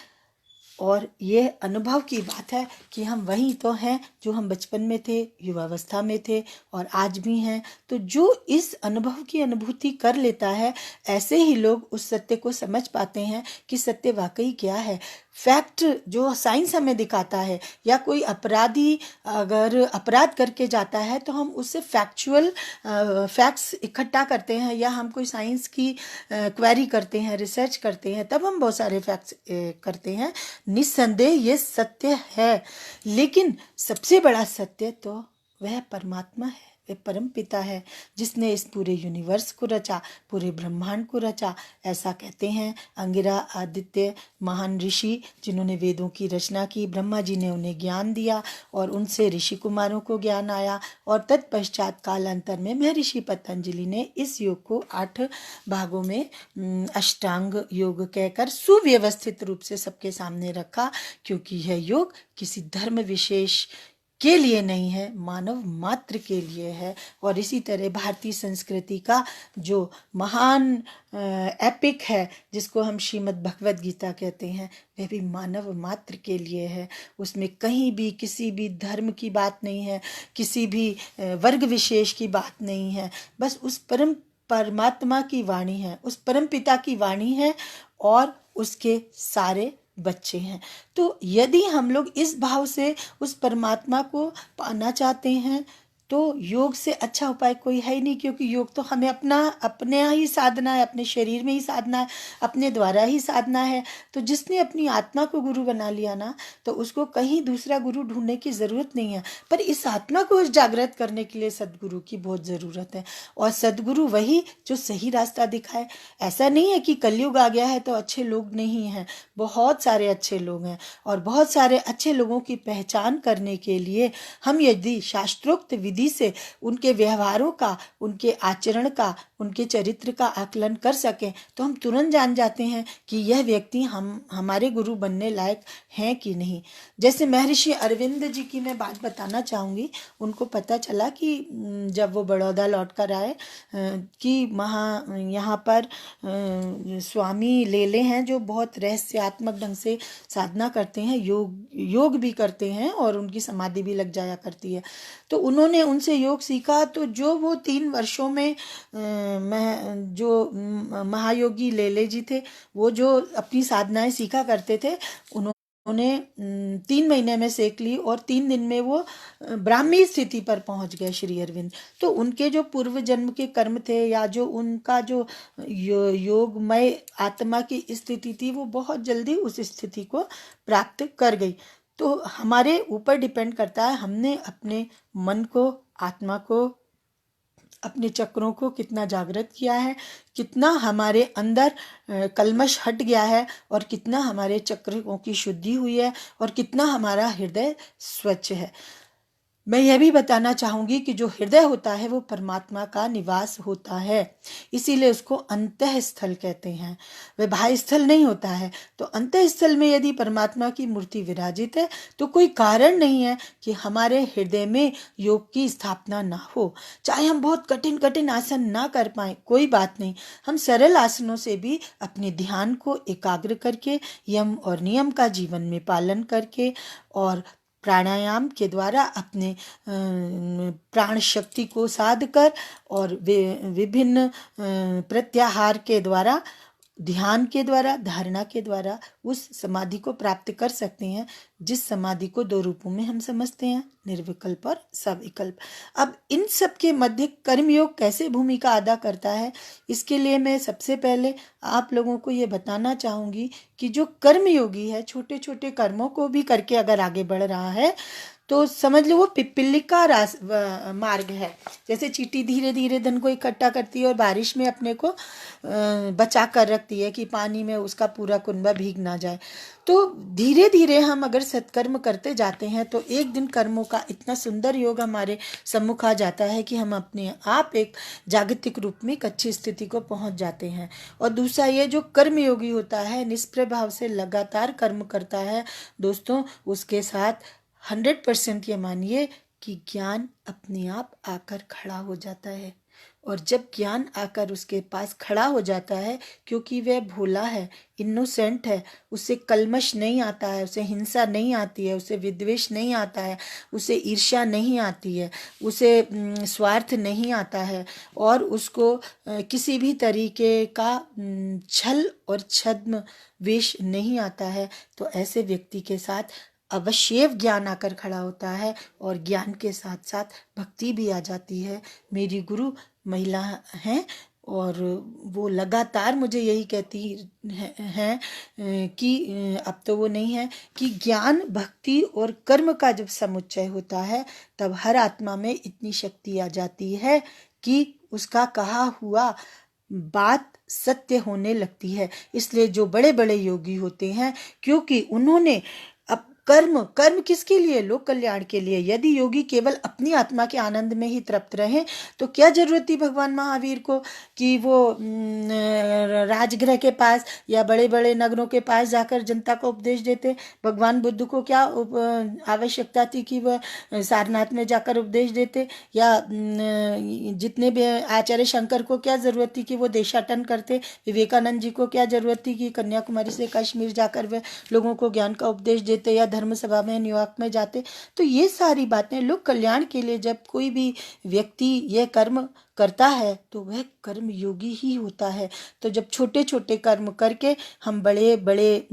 और ये अनुभव की बात है कि हम वही तो हैं जो हम बचपन में थे, युवावस्था में थे और आज भी हैं। तो जो इस अनुभव की अनुभूति कर लेता है, ऐसे ही लोग उस सत्य को समझ पाते हैं कि सत्य वाकई क्या है। फैक्ट जो साइंस हमें दिखाता है, या कोई अपराधी अगर अपराध करके जाता है तो हम उससे फैक्चुअल फैक्ट्स इकट्ठा करते हैं, या हम कोई साइंस की क्वेरी करते हैं, रिसर्च करते हैं, तब हम बहुत सारे फैक्ट्स करते हैं। निस्संदेह ये सत्य है, लेकिन सबसे बड़ा सत्य तो वह परमात्मा है, वह परम पिता है जिसने इस पूरे यूनिवर्स को रचा, पूरे ब्रह्मांड को रचा। ऐसा कहते हैं अंगिरा आदित्य महान ऋषि, जिन्होंने वेदों की रचना की। ब्रह्मा जी ने उन्हें ज्ञान दिया और उनसे ऋषि कुमारों को ज्ञान आया, और तत्पश्चात कालांतर में महर्षि पतंजलि ने इस योग को 8 भागों में अष्टांग योग कहकर सुव्यवस्थित रूप से सबके सामने रखा, क्योंकि यह योग किसी धर्म विशेष के लिए नहीं है, मानव मात्र के लिए है। और इसी तरह भारतीय संस्कृति का जो महान एपिक है, जिसको हम श्रीमद् भगवद गीता कहते हैं, वह भी मानव मात्र के लिए है। उसमें कहीं भी किसी भी धर्म की बात नहीं है, किसी भी वर्ग विशेष की बात नहीं है, बस उस परमात्मा की वाणी है, उस परम पिता की वाणी है, और उसके सारे बच्चे हैं। तो यदि हम लोग इस भाव से उस परमात्मा को पाना चाहते हैं, तो योग से अच्छा उपाय कोई है ही नहीं, क्योंकि योग तो हमें अपने ही साधना है, अपने शरीर में ही साधना है, अपने द्वारा ही साधना है। तो जिसने अपनी आत्मा को गुरु बना लिया ना, तो उसको कहीं दूसरा गुरु ढूंढने की ज़रूरत नहीं है। पर इस आत्मा को जागृत करने के लिए सदगुरु की बहुत ज़रूरत है, और सदगुरु वही जो सही रास्ता दिखाए। ऐसा नहीं है कि कलयुग आ गया है तो अच्छे लोग नहीं हैं, बहुत सारे अच्छे लोग हैं, और बहुत सारे अच्छे लोगों की पहचान करने के लिए हम यदि शास्त्रोक्त विधि से उनके व्यवहारों का, उनके आचरण का, उनके चरित्र का आकलन कर सकें, तो हम तुरंत जान जाते हैं कि यह व्यक्ति हमारे गुरु बनने लायक हैं कि नहीं। जैसे महर्षि अरविंद जी की मैं बात बताना चाहूँगी। उनको पता चला कि जब वो बड़ौदा लौट कर आए कि यहाँ पर स्वामी लेले हैं जो बहुत रहस्यात्मक ढंग से साधना करते हैं, योग भी करते हैं, और उनकी समाधि भी लग जाया करती है। तो उन्होंने उनसे योग सीखा। तो जो वो 3 वर्षों में जो महायोगी लेले जी थे, वो जो अपनी साधनाएं सीखा करते थे, उन्होंने 3 महीने में सीख ली, और 3 दिन में वो ब्राह्मी स्थिति पर पहुंच गए श्री अरविंद। तो उनके जो पूर्व जन्म के कर्म थे, या जो उनका जो योगमय आत्मा की स्थिति थी, वो बहुत जल्दी उस स्थिति को प्राप्त कर गई। तो हमारे ऊपर डिपेंड करता है, हमने अपने मन को, आत्मा को, अपने चक्रों को कितना जागृत किया है, कितना हमारे अंदर कल्मश हट गया है, और कितना हमारे चक्रों की शुद्धि हुई है, और कितना हमारा हृदय स्वच्छ है। मैं यह भी बताना चाहूँगी कि जो हृदय होता है वो परमात्मा का निवास होता है, इसीलिए उसको अंतः स्थल कहते हैं, वह बाह्य स्थल नहीं होता है। तो अंतः स्थल में यदि परमात्मा की मूर्ति विराजित है, तो कोई कारण नहीं है कि हमारे हृदय में योग की स्थापना ना हो। चाहे हम बहुत कठिन कठिन आसन ना कर पाए, कोई बात नहीं, हम सरल आसनों से भी अपने ध्यान को एकाग्र करके, यम और नियम का जीवन में पालन करके, और प्राणायाम के द्वारा अपने प्राण शक्ति को साध कर, और विभिन्न प्रत्याहार के द्वारा, ध्यान के द्वारा, धारणा के द्वारा उस समाधि को प्राप्त कर सकते हैं, जिस समाधि को 2 रूपों में हम समझते हैं, निर्विकल्प और सविकल्प। अब इन सब के मध्य कर्मयोग कैसे भूमिका अदा करता है, इसके लिए मैं सबसे पहले आप लोगों को ये बताना चाहूँगी कि जो कर्मयोगी है, छोटे छोटे कर्मों को भी करके अगर आगे बढ़ रहा है, तो समझ लो वो पिप्पली का मार्ग है। जैसे चींटी धीरे धीरे धन को इकट्ठा करती है और बारिश में अपने को बचा कर रखती है कि पानी में उसका पूरा कुनबा भीग ना जाए। तो धीरे धीरे हम अगर सत्कर्म करते जाते हैं, तो एक दिन कर्मों का इतना सुंदर योग हमारे सम्मुख आ जाता है कि हम अपने आप एक जागतिक रूप में एक अच्छी स्थिति को पहुंच जाते हैं। और दूसरा, ये जो कर्मयोगी होता है, निष्प्रभाव से लगातार कर्म करता है दोस्तों, उसके साथ 100% ये मानिए कि ज्ञान अपने आप आकर खड़ा हो जाता है। और जब ज्ञान आकर उसके पास खड़ा हो जाता है, क्योंकि वह भोला है, इनोसेंट है, उसे कलमश नहीं आता है, उसे हिंसा नहीं आती है, उसे विद्वेष नहीं आता है, उसे ईर्ष्या नहीं आती है, उसे स्वार्थ नहीं आता है, और उसको किसी भी तरीके का छल और छद्म वेश नहीं आता है, तो ऐसे व्यक्ति के साथ अवश्य ज्ञान आकर खड़ा होता है और ज्ञान के साथ साथ भक्ति भी आ जाती है। मेरी गुरु महिला हैं और वो लगातार मुझे यही कहती हैं कि अब तो वो नहीं है, कि ज्ञान, भक्ति और कर्म का जब समुच्चय होता है तब हर आत्मा में इतनी शक्ति आ जाती है कि उसका कहा हुआ बात सत्य होने लगती है। इसलिए जो बड़े बड़े योगी होते हैं, क्योंकि उन्होंने अब कर्म कर्म किसके लिए? लोक कल्याण के लिए। यदि योगी केवल अपनी आत्मा के आनंद में ही तृप्त रहें तो क्या जरूरत थी भगवान महावीर को कि वो राजगृह के पास या बड़े बड़े नगरों के पास जाकर जनता को उपदेश देते? भगवान बुद्ध को क्या आवश्यकता थी कि वह सारनाथ में जाकर उपदेश देते? या जितने भी आचार्य शंकर को क्या जरूरत थी कि वो देशाटन करते? विवेकानंद जी को क्या जरूरत थी कि कन्याकुमारी से कश्मीर जाकर वे लोगों को ज्ञान का उपदेश देते या धर्म सभा में न्यूयॉर्क में जाते? तो ये सारी बातें लोक कल्याण के लिए जब कोई भी व्यक्ति यह कर्म करता है तो वह कर्म योगी ही होता है। तो जब छोटे छोटे कर्म करके हम बड़े बड़े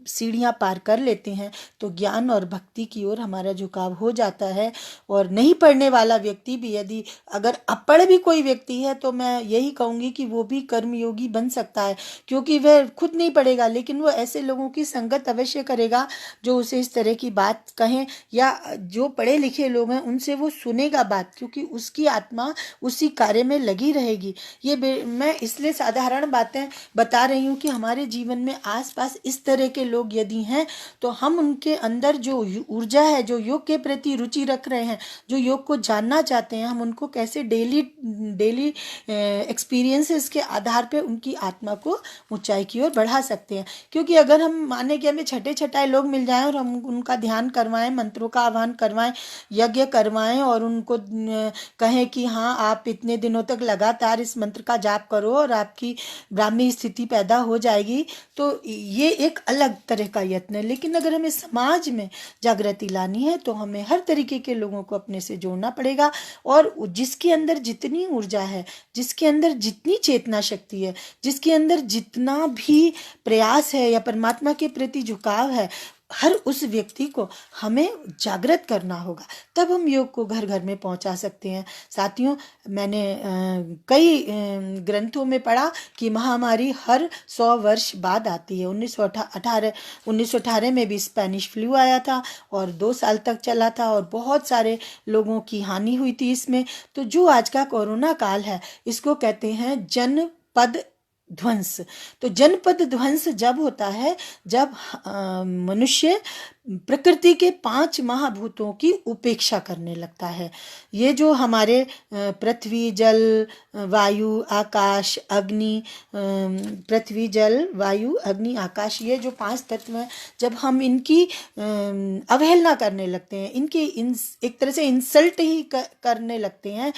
सीढ़ियाँ पार कर लेते हैं तो ज्ञान और भक्ति की ओर हमारा झुकाव हो जाता है। और नहीं पढ़ने वाला व्यक्ति भी, यदि अगर अपढ़ भी कोई व्यक्ति है, तो मैं यही कहूँगी कि वो भी कर्मयोगी बन सकता है, क्योंकि वह खुद नहीं पढ़ेगा लेकिन वो ऐसे लोगों की संगत अवश्य करेगा जो उसे इस तरह की बात कहें, या जो पढ़े लिखे लोग हैं उनसे वो सुनेगा बात, क्योंकि उसकी आत्मा उसी कार्य में लगी रहेगी। ये मैं इसलिए साधारण बातें बता रही हूँ कि हमारे जीवन में आसपास इस तरह के लोग यदि हैं तो हम उनके अंदर जो ऊर्जा है, जो योग के प्रति रुचि रख रहे हैं, जो योग को जानना चाहते हैं, हम उनको कैसे डेली एक्सपीरियंसेस के आधार पे उनकी आत्मा को ऊंचाई की ओर बढ़ा सकते हैं। क्योंकि अगर हम माने कि हमें छठे छठाए लोग मिल जाएं और हम उनका ध्यान करवाएं, मंत्रों का आह्वान करवाएं, यज्ञ करवाएं और उनको कहें कि हाँ आप इतने दिनों तक लगातार इस मंत्र का जाप करो और आपकी ब्राह्मी स्थिति पैदा हो जाएगी, तो ये एक अलग तरह का यत्न है। लेकिन अगर हमें समाज में जागृति लानी है तो हमें हर तरीके के लोगों को अपने से जोड़ना पड़ेगा, और जिसके अंदर जितनी ऊर्जा है, जिसके अंदर जितनी चेतना शक्ति है, जिसके अंदर जितना भी प्रयास है या परमात्मा के प्रति झुकाव है, हर उस व्यक्ति को हमें जागृत करना होगा, तब हम योग को घर घर में पहुंचा सकते हैं। साथियों, मैंने कई ग्रंथों में पढ़ा कि महामारी हर 100 वर्ष बाद आती है। 1918 में भी स्पेनिश फ्लू आया था और 2 साल तक चला था और बहुत सारे लोगों की हानि हुई थी इसमें। तो जो आज का कोरोना काल है, इसको कहते हैं जनपद ध्वंस। तो जनपद ध्वंस जब होता है जब मनुष्य प्रकृति के 5 महाभूतों की उपेक्षा करने लगता है। ये जो हमारे पृथ्वी, जल, वायु, आकाश, अग्नि, पृथ्वी, जल, वायु, अग्नि, आकाश, ये जो 5 तत्व हैं, जब हम इनकी अवहेलना करने लगते हैं, इनकी एक तरह से इंसल्ट ही करने लगते हैं,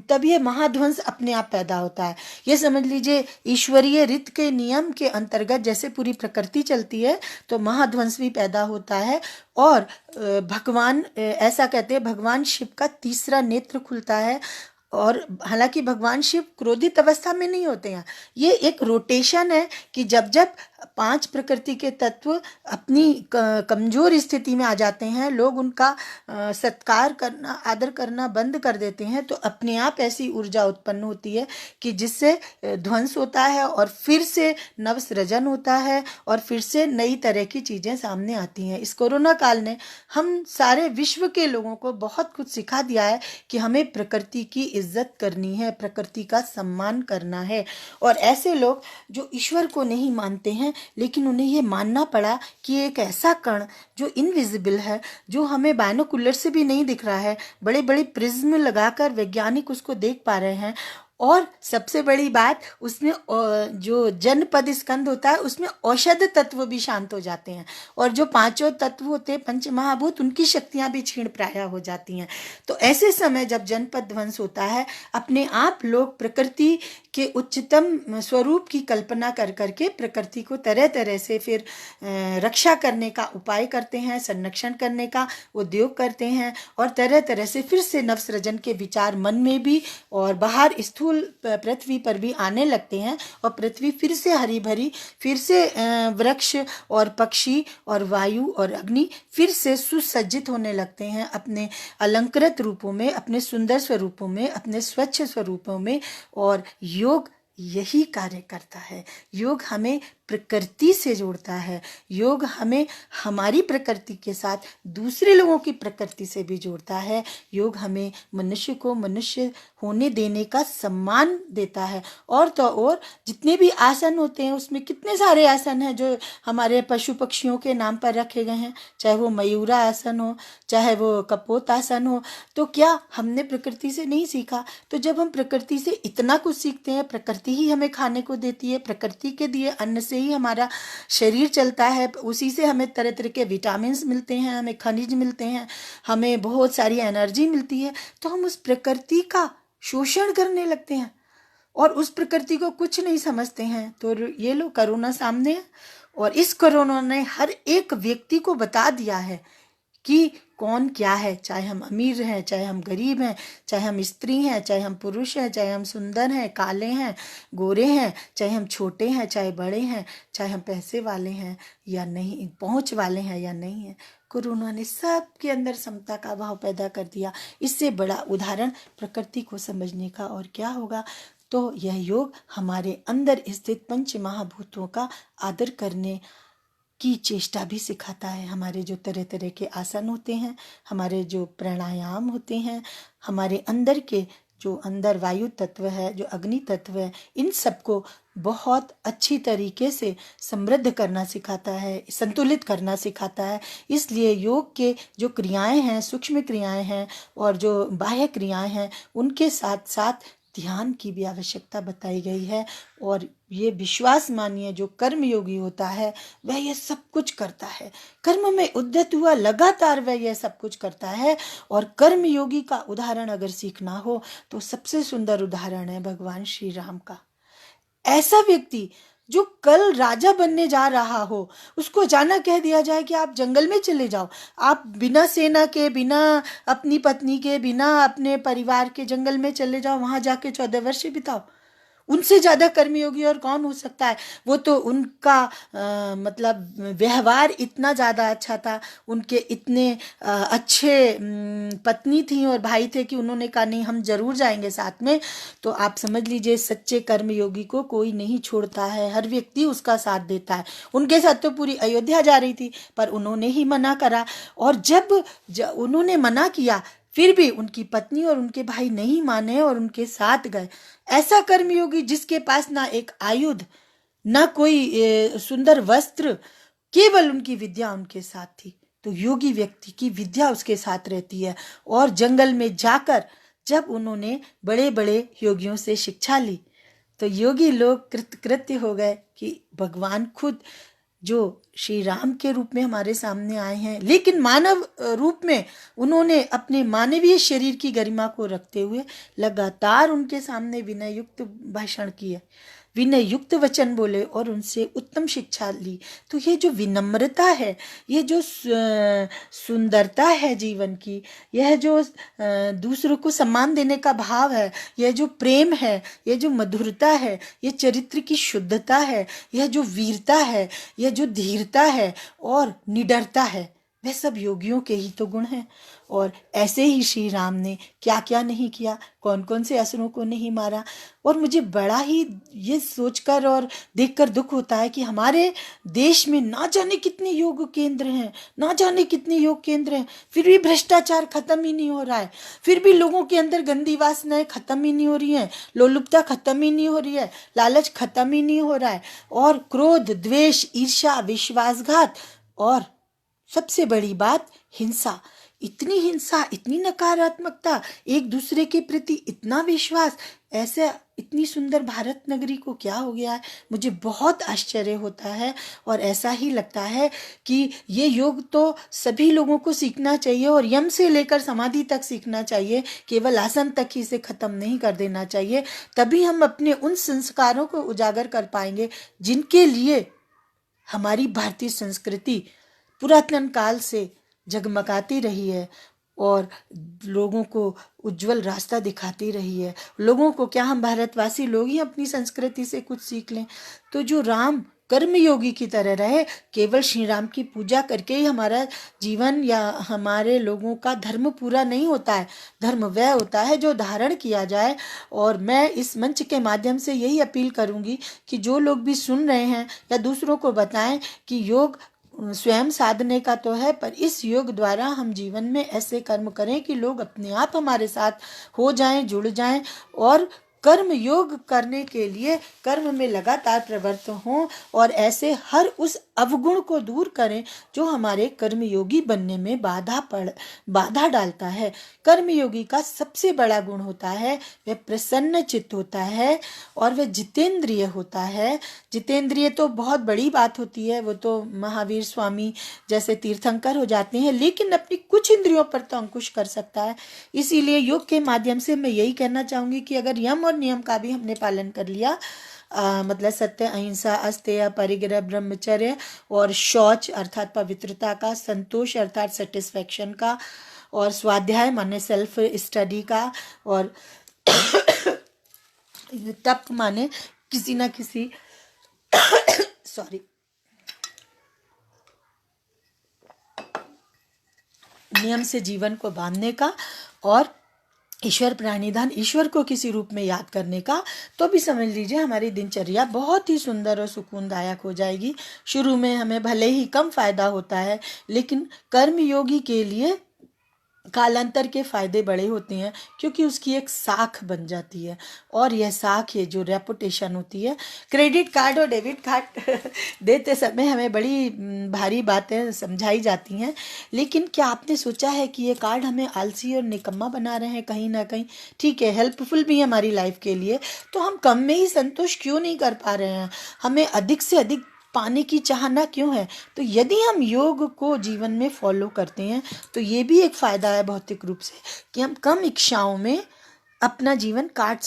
तब ये महाध्वंस अपने आप पैदा होता है। ये समझ लीजिए ईश्वरीय रीत के नियम के अंतर्गत जैसे पूरी प्रकृति चलती है तो महाध्वंस भी पैदा होता है। और भगवान, ऐसा कहते हैं, भगवान शिव का तीसरा नेत्र खुलता है। और हालांकि भगवान शिव क्रोधित अवस्था में नहीं होते हैं, ये एक रोटेशन है कि जब जब 5 प्रकृति के तत्व अपनी कमजोर स्थिति में आ जाते हैं, लोग उनका सत्कार करना, आदर करना बंद कर देते हैं, तो अपने आप ऐसी ऊर्जा उत्पन्न होती है कि जिससे ध्वंस होता है और फिर से नवसृजन होता है और फिर से नई तरह की चीजें सामने आती हैं। इस कोरोना काल ने हम सारे विश्व के लोगों को बहुत कुछ सिखा दिया है कि हमें प्रकृति की इज्जत करनी है, प्रकृति का सम्मान करना है। और ऐसे लोग जो ईश्वर को नहीं मानते हैं लेकिन उन्हें ये मानना पड़ा कि एक ऐसा कण जो इनविजिबल है, जो हमें बाइनोकुलर से भी नहीं दिख रहा है, बड़े बड़े प्रिज्म लगाकर वैज्ञानिक उसको देख पा रहे हैं, और सबसे बड़ी बात, उसमें जो जनपद स्कंद होता है उसमें औषध तत्व भी शांत हो जाते हैं, और जो पांचों तत्व होते हैं पंच महाभूत, उनकी शक्तियां भी क्षीण प्राय हो जाती हैं। तो ऐसे समय जब जनपद ध्वंस होता है, अपने आप लोग प्रकृति के उच्चतम स्वरूप की कल्पना कर करके प्रकृति को तरह तरह से फिर रक्षा करने का उपाय करते हैं, संरक्षण करने का उद्योग करते हैं, और तरह तरह से फिर से नवसृजन के विचार मन में भी और बाहर स्थूल पृथ्वी पर भी आने लगते हैं, और पृथ्वी फिर से हरी भरी, फिर से वृक्ष और पक्षी और वायु और अग्नि फिर से सुसज्जित होने लगते हैं अपने अलंकृत रूपों में, अपने सुंदर स्वरूपों में, अपने स्वच्छ स्वरूपों में। और योग यही कार्य करता है। योग हमें प्रकृति से जोड़ता है। योग हमें हमारी प्रकृति के साथ दूसरे लोगों की प्रकृति से भी जोड़ता है। योग हमें मनुष्य को मनुष्य होने देने का सम्मान देता है। और तो और जितने भी आसन होते हैं, उसमें कितने सारे आसन हैं जो हमारे पशु पक्षियों के नाम पर रखे गए हैं, चाहे वो मयूरा आसन हो, चाहे वो कपोत आसन हो। तो क्या हमने प्रकृति से नहीं सीखा? तो जब हम प्रकृति से इतना कुछ सीखते हैं, प्रकृति ही हमें खाने को देती है, प्रकृति के दिए अन्न से ही हमारा शरीर चलता है, उसी से हमें तरह तरह के विटामिन मिलते हैं, हमें खनिज मिलते हैं, हमें बहुत सारी एनर्जी मिलती है। तो हम उस प्रकृति का शोषण करने लगते हैं और उस प्रकृति को कुछ नहीं समझते हैं। तो ये लो कोरोना सामने है, और इस कोरोना ने हर एक व्यक्ति को बता दिया है कि कौन क्या है, चाहे हम अमीर हैं, चाहे हम गरीब हैं, चाहे हम स्त्री हैं, चाहे हम पुरुष हैं, चाहे हम सुंदर हैं, काले हैं, गोरे हैं, चाहे हम छोटे हैं, चाहे बड़े हैं, चाहे हम पैसे वाले हैं या नहीं, पहुंच वाले हैं या नहीं है। कोरोना ने सबके अंदर समता का भाव पैदा कर दिया। इससे बड़ा उदाहरण प्रकृति को समझने का और क्या होगा। तो यह योग हमारे अंदर स्थित पंच महाभूतों का आदर करने की चेष्टा भी सिखाता है। हमारे जो तरह तरह के आसन होते हैं, हमारे जो प्राणायाम होते हैं, हमारे अंदर के जो अंदर वायु तत्व है, जो अग्नि तत्व है, इन सबको बहुत अच्छी तरीके से समृद्ध करना सिखाता है, संतुलित करना सिखाता है। इसलिए योग के जो क्रियाएं हैं, सूक्ष्म क्रियाएं हैं और जो बाह्य क्रियाएं हैं, उनके साथ साथ ध्यान की भी आवश्यकता बताई गई है। और ये विश्वास मानिए, जो कर्म योगी होता है वह ये सब कुछ करता है, कर्म में उद्यत हुआ लगातार वह यह सब कुछ करता है। और कर्म योगी का उदाहरण अगर सीखना हो तो सबसे सुंदर उदाहरण है भगवान श्री राम का। ऐसा व्यक्ति जो कल राजा बनने जा रहा हो, उसको अचानक कह दिया जाए कि आप जंगल में चले जाओ, आप बिना सेना के, बिना अपनी पत्नी के, बिना अपने परिवार के जंगल में चले जाओ, वहां जाके 14 वर्ष बिताओ। उनसे ज्यादा कर्मयोगी और कौन हो सकता है। वो तो उनका मतलब व्यवहार इतना ज्यादा अच्छा था, उनके इतने अच्छे पत्नी थी और भाई थे कि उन्होंने कहा नहीं, हम जरूर जाएंगे साथ में। तो आप समझ लीजिए, सच्चे कर्मयोगी को कोई नहीं छोड़ता है, हर व्यक्ति उसका साथ देता है। उनके साथ तो पूरी अयोध्या जा रही थी, पर उन्होंने ही मना करा। और जब उन्होंने मना किया, फिर भी उनकी पत्नी और उनके भाई नहीं माने और उनके साथ गए। ऐसा कर्मयोगी जिसके पास ना एक आयुध, ना कोई सुंदर वस्त्र, केवल उनकी विद्या उनके साथ थी। तो योगी व्यक्ति की विद्या उसके साथ रहती है। और जंगल में जाकर जब उन्होंने बड़े बड़े योगियों से शिक्षा ली, तो योगी लोग कृतकृत्य हो गए कि भगवान खुद जो श्री राम के रूप में हमारे सामने आए हैं, लेकिन मानव रूप में उन्होंने अपने मानवीय शरीर की गरिमा को रखते हुए लगातार उनके सामने विनय युक्त भाषण किए, विनय युक्त वचन बोले और उनसे उत्तम शिक्षा ली। तो ये जो विनम्रता है, ये जो सुंदरता है जीवन की, यह जो दूसरों को सम्मान देने का भाव है, यह जो प्रेम है, यह जो मधुरता है, यह चरित्र की शुद्धता है, यह जो वीरता है, यह जो धीरता है और निडरता है, वह सब योगियों के ही तो गुण हैं। और ऐसे ही श्री राम ने क्या क्या नहीं किया, कौन कौन से असुरों को नहीं मारा। और मुझे बड़ा ही ये सोचकर और देखकर दुख होता है कि हमारे देश में ना जाने कितने योग केंद्र हैं, ना जाने कितने योग केंद्र हैं, फिर भी भ्रष्टाचार खत्म ही नहीं हो रहा है, फिर भी लोगों के अंदर गंदी वासनाएं खत्म ही नहीं हो रही हैं, लोलुपता खत्म ही नहीं हो रही है, लालच खत्म ही नहीं हो रहा है, और क्रोध, द्वेष, ईर्ष्या, विश्वासघात और सबसे बड़ी बात हिंसा, इतनी हिंसा, इतनी नकारात्मकता, एक दूसरे के प्रति इतना विश्वास, ऐसे इतनी सुंदर भारत नगरी को क्या हो गया है? मुझे बहुत आश्चर्य होता है और ऐसा ही लगता है कि ये योग तो सभी लोगों को सीखना चाहिए और यम से लेकर समाधि तक सीखना चाहिए, केवल आसन तक ही इसे खत्म नहीं कर देना चाहिए। तभी हम अपने उन संस्कारों को उजागर कर पाएंगे जिनके लिए हमारी भारतीय संस्कृति पुरातन काल से जगमगाती रही है और लोगों को उज्जवल रास्ता दिखाती रही है। लोगों को क्या, हम भारतवासी लोग ही अपनी संस्कृति से कुछ सीख लें? तो जो राम कर्मयोगी की तरह रहे, केवल श्री राम की पूजा करके ही हमारा जीवन या हमारे लोगों का धर्म पूरा नहीं होता है। धर्म वह होता है जो धारण किया जाए। और मैं इस मंच के माध्यम से यही अपील करूंगी कि जो लोग भी सुन रहे हैं या दूसरों को बताएं कि योग स्वयं साधने का तो है, पर इस योग द्वारा हम जीवन में ऐसे कर्म करें कि लोग अपने आप हमारे साथ हो जाएं, जुड़ जाएं और कर्म योग करने के लिए कर्म में लगातार प्रवृत्त हों और ऐसे हर उस अवगुण को दूर करें जो हमारे कर्मयोगी बनने में बाधा डालता है। कर्मयोगी का सबसे बड़ा गुण होता है वह प्रसन्न चित्त होता है और वह जितेंद्रिय होता है। जितेंद्रिय तो बहुत बड़ी बात होती है, वो तो महावीर स्वामी जैसे तीर्थंकर हो जाते हैं, लेकिन अपनी कुछ इंद्रियों पर तो अंकुश कर सकता है। इसीलिए योग के माध्यम से मैं यही कहना चाहूंगी कि अगर यम और नियम का भी हमने पालन कर लिया, मतलब सत्य, अहिंसा, अस्तेय, परिग्रह, ब्रह्मचर्य और शौच अर्थात पवित्रता का, संतोष अर्थात सेटिस्फेक्शन का, और स्वाध्याय माने सेल्फ स्टडी का, और तप माने किसी ना किसी नियम से जीवन को बांधने का, और ईश्वर प्राणिधान, ईश्वर को किसी रूप में याद करने का, तो भी समझ लीजिए हमारी दिनचर्या बहुत ही सुंदर और सुकूनदायक हो जाएगी। शुरू में हमें भले ही कम फायदा होता है, लेकिन कर्मयोगी के लिए कालांतर के फायदे बड़े होते हैं, क्योंकि उसकी एक साख बन जाती है। और यह साख है जो रेपुटेशन होती है। क्रेडिट कार्ड और डेबिट कार्ड देते समय हमें बड़ी भारी बातें समझाई जाती हैं, लेकिन क्या आपने सोचा है कि ये कार्ड हमें आलसी और निकम्मा बना रहे हैं? कहीं ना कहीं ठीक है, हेल्पफुल भी है हमारी लाइफ के लिए, तो हम कम में ही संतोष क्यों नहीं कर पा रहे हैं? हमें अधिक से अधिक पाने की चाहना क्यों है? तो यदि हम योग को जीवन में फॉलो करते हैं तो ये भी एक फायदा है भौतिक रूप से कि हम कम इच्छाओं में अपना जीवन काट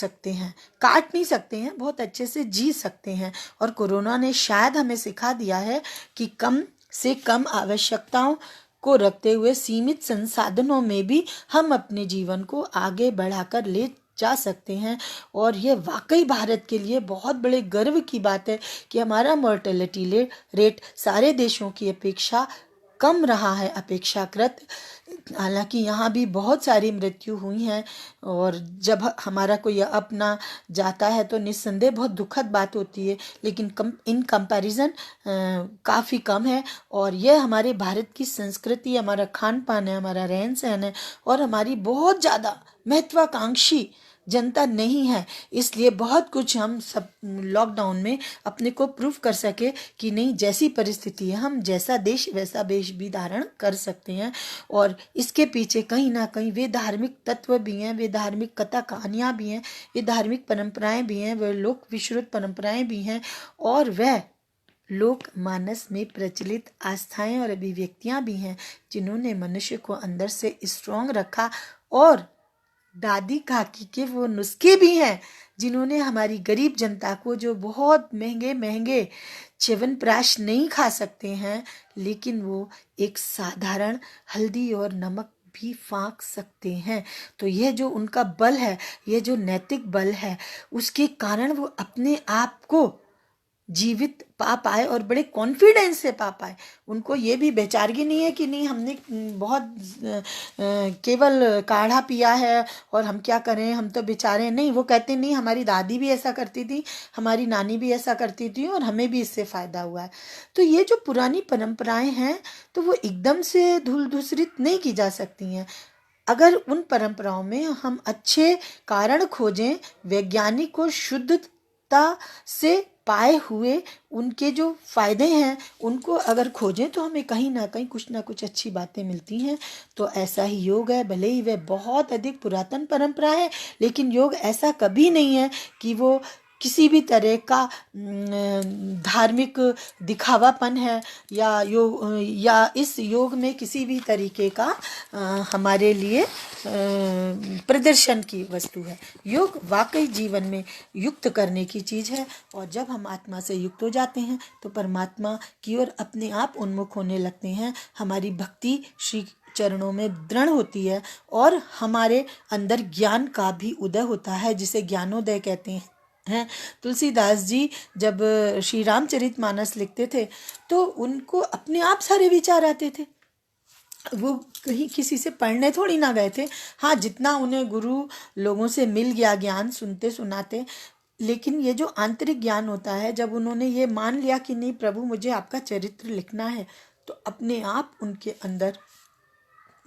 नहीं सकते हैं, बहुत अच्छे से जी सकते हैं। और कोरोना ने शायद हमें सिखा दिया है कि कम से कम आवश्यकताओं को रखते हुए सीमित संसाधनों में भी हम अपने जीवन को आगे बढ़ाकर ले जा सकते हैं। और ये वाकई भारत के लिए बहुत बड़े गर्व की बात है कि हमारा मोर्टेलिटी रेट सारे देशों की अपेक्षा कम रहा है अपेक्षाकृत। हालांकि यहाँ भी बहुत सारी मृत्यु हुई हैं, और जब हमारा कोई अपना जाता है तो निस्संदेह बहुत दुखद बात होती है, लेकिन इन कंपैरिजन काफ़ी कम है। और यह हमारे भारत की संस्कृति, हमारा खान पान है, हमारा रहन सहन है, और हमारी बहुत ज़्यादा महत्वाकांक्षी जनता नहीं है। इसलिए बहुत कुछ हम सब लॉकडाउन में अपने को प्रूव कर सके कि नहीं, जैसी परिस्थिति है हम जैसा देश वैसा वेश भी धारण कर सकते हैं। और इसके पीछे कहीं ना कहीं वे धार्मिक तत्व भी हैं, वे धार्मिक कथा कहानियाँ भी हैं, वे धार्मिक परंपराएं भी हैं, वे लोक विश्रुत परंपराएं भी हैं, और वह लोक मानस में प्रचलित आस्थाएं और अभिव्यक्तियां भी हैं जिन्होंने मनुष्य को अंदर से स्ट्रॉन्ग रखा। और दादी काकी के वो नुस्खे भी हैं जिन्होंने हमारी गरीब जनता को, जो बहुत महंगे महंगे च्यवनप्राश नहीं खा सकते हैं, लेकिन वो एक साधारण हल्दी और नमक भी फाँक सकते हैं, तो यह जो उनका बल है, यह जो नैतिक बल है, उसके कारण वो अपने आप को जीवित पा पाए और बड़े कॉन्फिडेंस से पा पाए। उनको ये भी बेचारगी नहीं है कि नहीं हमने बहुत केवल काढ़ा पिया है और हम क्या करें, हम तो बेचारे। नहीं, वो कहते नहीं, हमारी दादी भी ऐसा करती थी, हमारी नानी भी ऐसा करती थी, और हमें भी इससे फ़ायदा हुआ है। तो ये जो पुरानी परंपराएं हैं तो वो एकदम से धूल धूसरित नहीं की जा सकती हैं। अगर उन परंपराओं में हम अच्छे कारण खोजें, वैज्ञानिक और शुद्धता से पाए हुए उनके जो फ़ायदे हैं उनको अगर खोजें तो हमें कहीं ना कहीं कुछ ना कुछ अच्छी बातें मिलती हैं। तो ऐसा ही योग है, भले ही वह बहुत अधिक पुरातन परंपरा है, लेकिन योग ऐसा कभी नहीं है कि वो किसी भी तरह का धार्मिक दिखावापन है या इस योग में किसी भी तरीके का हमारे लिए प्रदर्शन की वस्तु है। योग वाकई जीवन में युक्त करने की चीज़ है, और जब हम आत्मा से युक्त हो जाते हैं तो परमात्मा की ओर अपने आप उन्मुख होने लगते हैं। हमारी भक्ति श्री चरणों में दृढ़ होती है और हमारे अंदर ज्ञान का भी उदय होता है, जिसे ज्ञानोदय कहते हैं। तुलसीदास जी जब श्री रामचरितमानस लिखते थे तो उनको अपने आप सारे विचार आते थे। वो कहीं किसी से पढ़ने थोड़ी ना गए थे। हाँ, जितना उन्हें गुरु लोगों से मिल गया ज्ञान सुनते सुनाते, लेकिन ये जो आंतरिक ज्ञान होता है, जब उन्होंने ये मान लिया कि नहीं प्रभु मुझे आपका चरित्र लिखना है, तो अपने आप उनके अंदर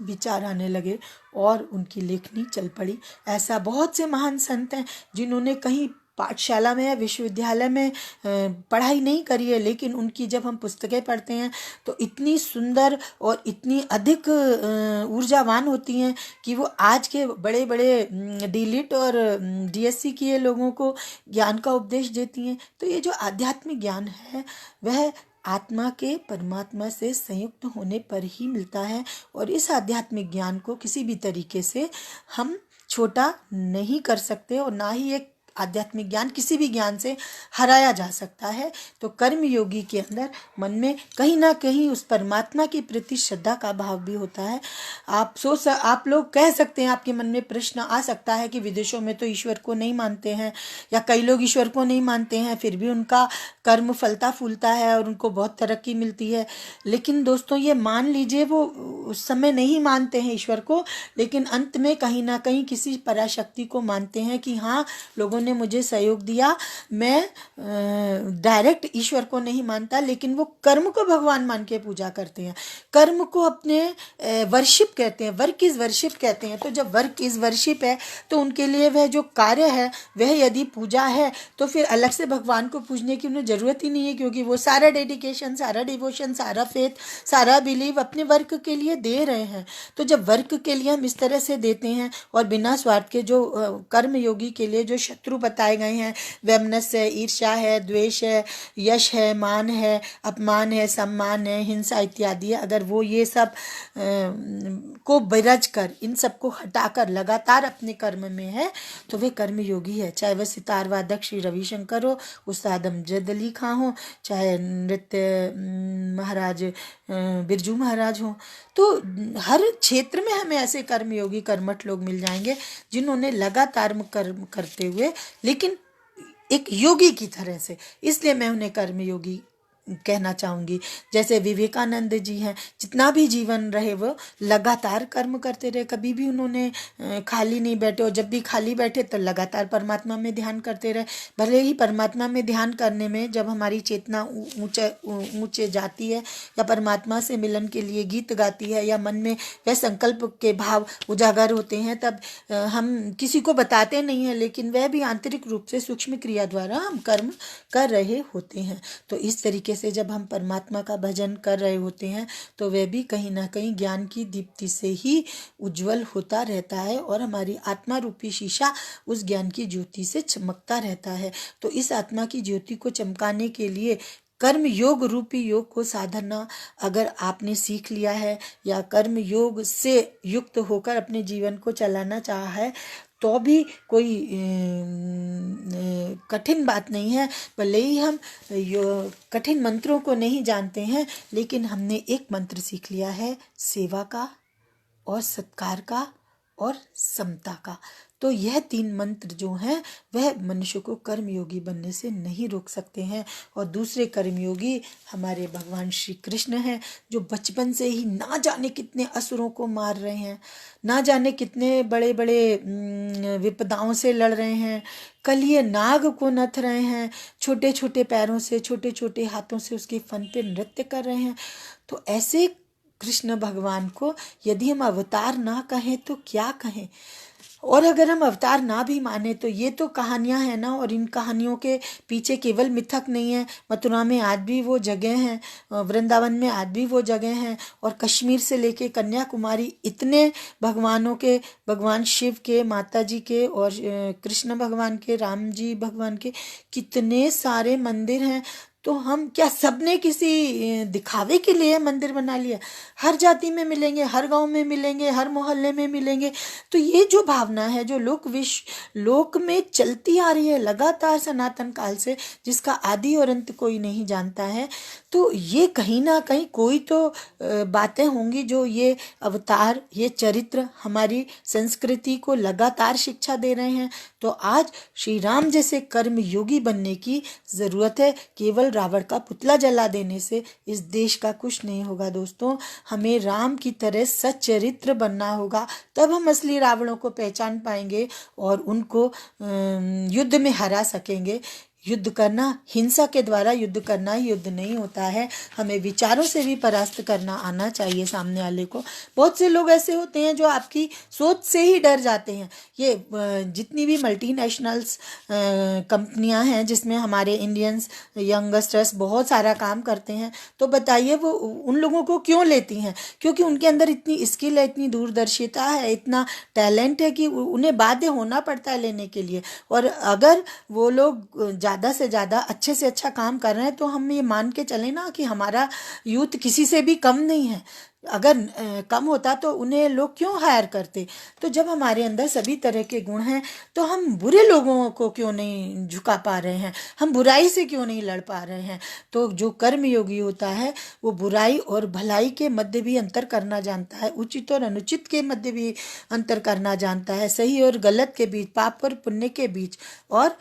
विचार आने लगे और उनकी लेखनी चल पड़ी। ऐसा बहुत से महान संत हैं जिन्होंने कहीं पाठशाला में या विश्वविद्यालय में पढ़ाई नहीं करी है, लेकिन उनकी जब हम पुस्तकें पढ़ते हैं तो इतनी सुंदर और इतनी अधिक ऊर्जावान होती हैं कि वो आज के बड़े बड़े डीलिट और डीएससी किए लोगों को ज्ञान का उपदेश देती हैं। तो ये जो आध्यात्मिक ज्ञान है वह आत्मा के परमात्मा से संयुक्त होने पर ही मिलता है, और इस आध्यात्मिक ज्ञान को किसी भी तरीके से हम छोटा नहीं कर सकते, और ना ही एक आध्यात्मिक ज्ञान किसी भी ज्ञान से हराया जा सकता है। तो कर्म योगी के अंदर मन में कहीं ना कहीं उस परमात्मा के प्रति श्रद्धा का भाव भी होता है। आप लोग कह सकते हैं, आपके मन में प्रश्न आ सकता है कि विदेशों में तो ईश्वर को नहीं मानते हैं, या कई लोग ईश्वर को नहीं मानते हैं फिर भी उनका कर्म फलता फूलता है और उनको बहुत तरक्की मिलती है। लेकिन दोस्तों ये मान लीजिए वो उस समय नहीं मानते हैं ईश्वर को, लेकिन अंत में कहीं ना कहीं किसी पराशक्ति को मानते हैं कि हाँ लोगों ने मुझे सहयोग दिया। मैं डायरेक्ट ईश्वर को नहीं मानता, लेकिन वो कर्म को भगवान मान के पूजा करते हैं। कर्म को अपने वर्शिप कहते हैं, वर्क इज वर्शिप कहते हैं। तो जब वर्क इज वर्शिप है तो उनके लिए वह जो कार्य है वह यदि पूजा है तो फिर अलग से भगवान को पूजने की उन्हें ज़रूरत ही नहीं है, क्योंकि वो सारा डेडिकेशन, सारा डिवोशन, सारा फेथ, सारा बिलीव अपने वर्क के लिए दे रहे हैं। तो जब वर्क के लिए हम इस तरह से देते हैं और बिना स्वार्थ के, जो कर्म योगी के लिए जो शत्रु बताए गए हैं, वैमनस्य है, ईर्ष्या है, द्वेष है, यश है, मान है, अपमान है, सम्मान है, हिंसा इत्यादि है, अगर वो ये सब को बिरज कर, इन सब को हटाकर लगातार अपने कर्म में है तो वे कर्म योगी है। चाहे वह सितार वादक श्री रविशंकर हो, उस्ताद अमजद अली खां हो, चाहे नृत्य महाराज बिरजू महाराज हो, तो हर क्षेत्र में हमें ऐसे कर्मयोगी कर्मठ लोग मिल जाएंगे जिन्होंने लगातार कर्म करते हुए, लेकिन एक योगी की तरह से, इसलिए मैं उन्हें कर्मयोगी कहना चाहूँगी। जैसे विवेकानंद जी हैं, जितना भी जीवन रहे वो लगातार कर्म करते रहे, कभी भी उन्होंने खाली नहीं बैठे, और जब भी खाली बैठे तो लगातार परमात्मा में ध्यान करते रहे। भले ही परमात्मा में ध्यान करने में जब हमारी चेतना ऊंचे जाती है, या परमात्मा से मिलन के लिए गीत गाती है, या मन में वह संकल्प के भाव उजागर होते हैं, तब हम किसी को बताते नहीं हैं, लेकिन वह भी आंतरिक रूप से सूक्ष्म क्रिया द्वारा हम कर्म कर रहे होते हैं। तो इस तरीके से जब हम परमात्मा का भजन कर रहे होते हैं तो वह भी कहीं ना कहीं ज्ञान की दीप्ति से ही उज्जवल होता रहता है, और हमारी आत्मा रूपी शीशा उस ज्ञान की ज्योति से चमकता रहता है। तो इस आत्मा की ज्योति को चमकाने के लिए कर्म योग रूपी योग को साधना अगर आपने सीख लिया है, या कर्म योग से युक्त होकर अपने जीवन को चलाना चाहा है, तो भी कोई कठिन बात नहीं है। भले ही हम कठिन मंत्रों को नहीं जानते हैं, लेकिन हमने एक मंत्र सीख लिया है, सेवा का और सत्कार का और समता का। तो यह 3 मंत्र जो हैं वह मनुष्य को कर्मयोगी बनने से नहीं रोक सकते हैं। और दूसरे कर्मयोगी हमारे भगवान श्री कृष्ण हैं, जो बचपन से ही ना जाने कितने असुरों को मार रहे हैं, ना जाने कितने बड़े बड़े विपदाओं से लड़ रहे हैं, कलिए नाग को नथ रहे हैं, छोटे छोटे पैरों से, छोटे छोटे हाथों से उसके फन पे नृत्य कर रहे हैं। तो ऐसे कृष्ण भगवान को यदि हम अवतार ना कहें तो क्या कहें। और अगर हम अवतार ना भी माने तो ये तो कहानियां हैं ना, और इन कहानियों के पीछे केवल मिथक नहीं है। मथुरा में आज भी वो जगह हैं, वृंदावन में आज भी वो जगह हैं, और कश्मीर से लेके कन्याकुमारी इतने भगवानों के, भगवान शिव के, माता जी के, और कृष्ण भगवान के, राम जी भगवान के कितने सारे मंदिर हैं। तो हम क्या सबने किसी दिखावे के लिए मंदिर बना लिया? हर जाति में मिलेंगे, हर गांव में मिलेंगे, हर मोहल्ले में मिलेंगे। तो ये जो भावना है जो लोक में चलती आ रही है लगातार सनातन काल से, जिसका आदि और अंत कोई नहीं जानता है, तो ये कहीं ना कहीं कोई तो बातें होंगी जो ये अवतार, ये चरित्र हमारी संस्कृति को लगातार शिक्षा दे रहे हैं। तो आज श्री राम जैसे कर्म योगी बनने की जरूरत है। केवल रावण का पुतला जला देने से इस देश का कुछ नहीं होगा दोस्तों। हमें राम की तरह सच्चरित्र बनना होगा, तब हम असली रावणों को पहचान पाएंगे और उनको युद्ध में हरा सकेंगे। युद्ध करना, हिंसा के द्वारा युद्ध करना ही युद्ध नहीं होता है। हमें विचारों से भी परास्त करना आना चाहिए सामने वाले को। बहुत से लोग ऐसे होते हैं जो आपकी सोच से ही डर जाते हैं। ये जितनी भी मल्टीनेशनल्स कंपनियां हैं जिसमें हमारे इंडियंस यंगस्टर्स बहुत सारा काम करते हैं, तो बताइए वो उन लोगों को क्यों लेती हैं? क्योंकि उनके अंदर इतनी स्किल है, इतनी दूरदर्शिता है, इतना टैलेंट है कि उन्हें बाध्य होना पड़ता है लेने के लिए। और अगर वो लोग ज़्यादा से ज़्यादा अच्छे से अच्छा काम कर रहे हैं तो हम ये मान के चलें ना कि हमारा यूथ किसी से भी कम नहीं है। अगर कम होता तो उन्हें लोग क्यों हायर करते? तो जब हमारे अंदर सभी तरह के गुण हैं तो हम बुरे लोगों को क्यों नहीं झुका पा रहे हैं, हम बुराई से क्यों नहीं लड़ पा रहे हैं? तो जो कर्म योगी होता है वो बुराई और भलाई के मध्य भी अंतर करना जानता है, उचित और अनुचित के मध्य भी अंतर करना जानता है, सही और गलत के बीच, पाप और पुण्य के बीच, और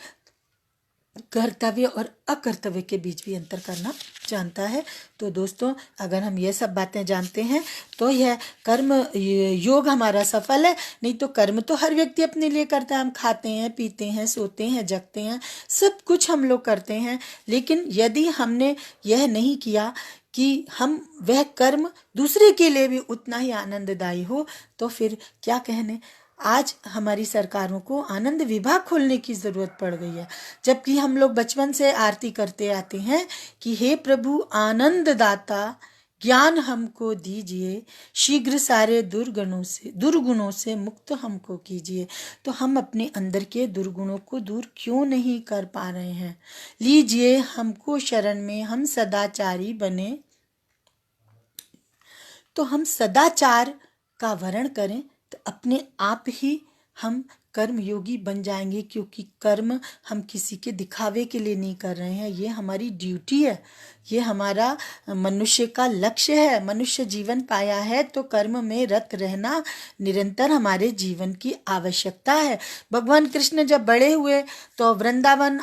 कर्तव्य और अकर्तव्य के बीच भी अंतर करना जानता है। तो दोस्तों, अगर हम ये सब बातें जानते हैं तो यह कर्म योग हमारा सफल है। नहीं तो कर्म तो हर व्यक्ति अपने लिए करता है। हम खाते हैं, पीते हैं, सोते हैं, जगते हैं, सब कुछ हम लोग करते हैं। लेकिन यदि हमने यह नहीं किया कि हम वह कर्म दूसरे के लिए भी उतना ही आनंददायी हो, तो फिर क्या कहने। आज हमारी सरकारों को आनंद विभाग खोलने की जरूरत पड़ गई है, जबकि हम लोग बचपन से आरती करते आते हैं कि हे प्रभु आनंद दाता ज्ञान हमको दीजिए, शीघ्र सारे दुर्गुणों से मुक्त हमको कीजिए। तो हम अपने अंदर के दुर्गुणों को दूर क्यों नहीं कर पा रहे हैं? लीजिए हमको शरण में, हम सदाचारी बने। तो हम सदाचार का वर्ण करें तो अपने आप ही हम कर्म योगी बन जाएंगे, क्योंकि कर्म हम किसी के दिखावे के लिए नहीं कर रहे हैं। ये हमारी ड्यूटी है, ये हमारा मनुष्य का लक्ष्य है। मनुष्य जीवन पाया है तो कर्म में रत रहना निरंतर हमारे जीवन की आवश्यकता है। भगवान कृष्ण जब बड़े हुए तो वृंदावन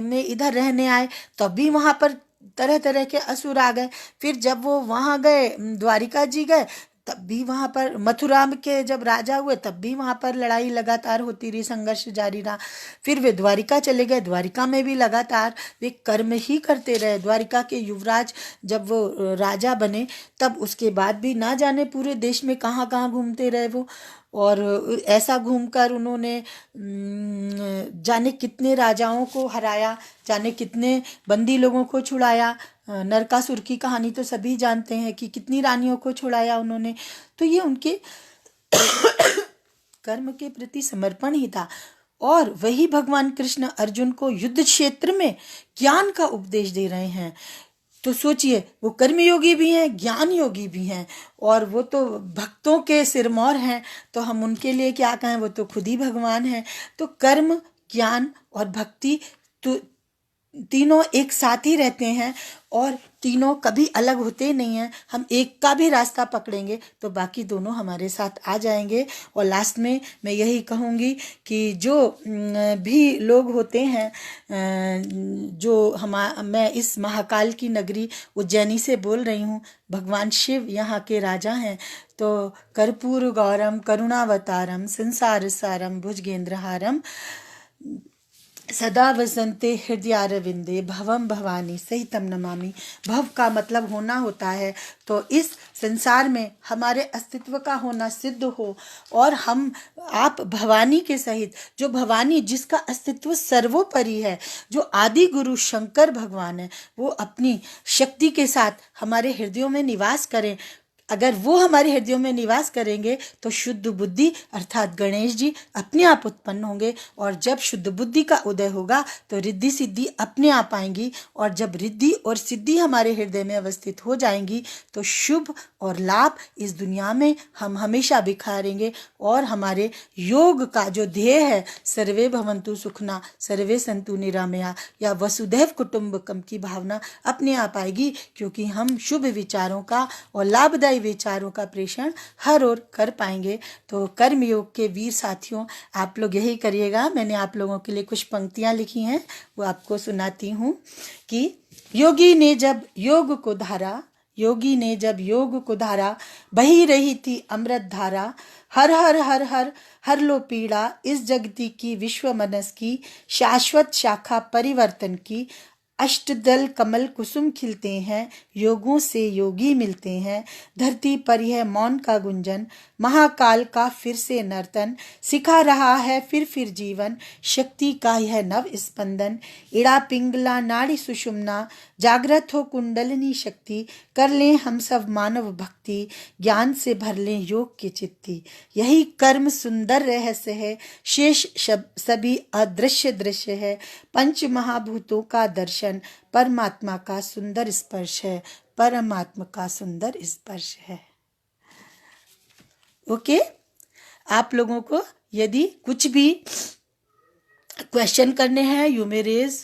में इधर रहने आए, तब भी वहाँ पर तरह तरह के असुर आ गए। फिर जब वो वहाँ गए, द्वारिका जी गए, तब भी वहाँ पर, मथुरा के जब राजा हुए तब भी वहाँ पर लड़ाई लगातार होती रही, संघर्ष जारी रहा। फिर वे द्वारिका चले गए, द्वारिका में भी लगातार वे कर्म ही करते रहे। द्वारिका के युवराज जब वो राजा बने तब उसके बाद भी ना जाने पूरे देश में कहाँ कहाँ घूमते रहे वो, और ऐसा घूमकर उन्होंने जाने कितने राजाओं को हराया, जाने कितने बंदी लोगों को छुड़ाया। नरकासुर की कहानी तो सभी जानते हैं कि कितनी रानियों को छुड़ाया उन्होंने। तो ये उनके कर्म के प्रति समर्पण ही था। और वही भगवान कृष्ण अर्जुन को युद्ध क्षेत्र में ज्ञान का उपदेश दे रहे हैं। तो सोचिए, वो कर्मयोगी भी हैं, ज्ञान योगी भी हैं, और वो तो भक्तों के सिरमौर हैं। तो हम उनके लिए क्या कहें, वो तो खुद ही भगवान हैं। तो कर्म, ज्ञान और भक्ति तो तीनों एक साथ ही रहते हैं, और तीनों कभी अलग होते नहीं हैं। हम एक का भी रास्ता पकड़ेंगे तो बाकी दोनों हमारे साथ आ जाएंगे। और लास्ट में मैं यही कहूँगी कि जो भी लोग होते हैं, मैं इस महाकाल की नगरी उज्जैनी से बोल रही हूँ, भगवान शिव यहाँ के राजा हैं। तो कर्पूर गौरम करुणावतारम संसार सारम भुजगेंद्रहारम सदा वसंते हृदयारविंदे भवम भवानी सहितम नमामि। भव का मतलब होना होता है, तो इस संसार में हमारे अस्तित्व का होना सिद्ध हो और हम आप भवानी के सहित, जो भवानी जिसका अस्तित्व सर्वोपरि है, जो आदि गुरु शंकर भगवान है, वो अपनी शक्ति के साथ हमारे हृदयों में निवास करें। अगर वो हमारे हृदयों में निवास करेंगे तो शुद्ध बुद्धि अर्थात गणेश जी अपने आप उत्पन्न होंगे, और जब शुद्ध बुद्धि का उदय होगा तो रिद्धि सिद्धि अपने आप आएंगी, और जब रिद्धि और सिद्धि हमारे हृदय में अवस्थित हो जाएंगी तो शुभ और लाभ इस दुनिया में हम हमेशा बिखारेंगे, और हमारे योग का जो ध्येय है सर्वे भवन्तु सुखना सर्वे सन्तु निरामया या वसुधैव कुटुम्बकम की भावना अपने आप आएगी, क्योंकि हम शुभ विचारों का और लाभदायी विचारों का प्रेषण हर ओर कर पाएंगे। तो कर्म योग के वीर साथियों, आप लोग यही करिएगा। मैंने आप लोगों के लिए कुछ पंक्तियां लिखी हैं, वो आपको सुनाती हूँ कि योगी ने जब योग को धारा, योगी ने जब योग को धारा, बही रही थी अमृत धारा, हर हर हर हर हर लो पीड़ा इस जगती की विश्व मनस की, शाश्वत शाखा परिवर्तन की, अष्टदल कमल कुसुम खिलते हैं, योगों से योगी मिलते हैं, धरती पर यह मौन का गुंजन, महाकाल का फिर से नर्तन, सिखा रहा है फिर जीवन, शक्ति का यह नव स्पंदन, इड़ा पिंगला नाड़ी सुषुम्ना, जागृत हो कुंडलिनी शक्ति, कर लें हम सब मानव भक्ति, ज्ञान से भर लें योग की चित्ती, यही कर्म सुंदर रहस्य है, शेष सभी अदृश्य दृश्य है, पंच महाभूतों का दर्शन, परमात्मा का सुंदर स्पर्श है, परमात्मा का सुंदर स्पर्श है। ओके, आप लोगों को यदि कुछ भी क्वेश्चन करने हैं यू मे रेज।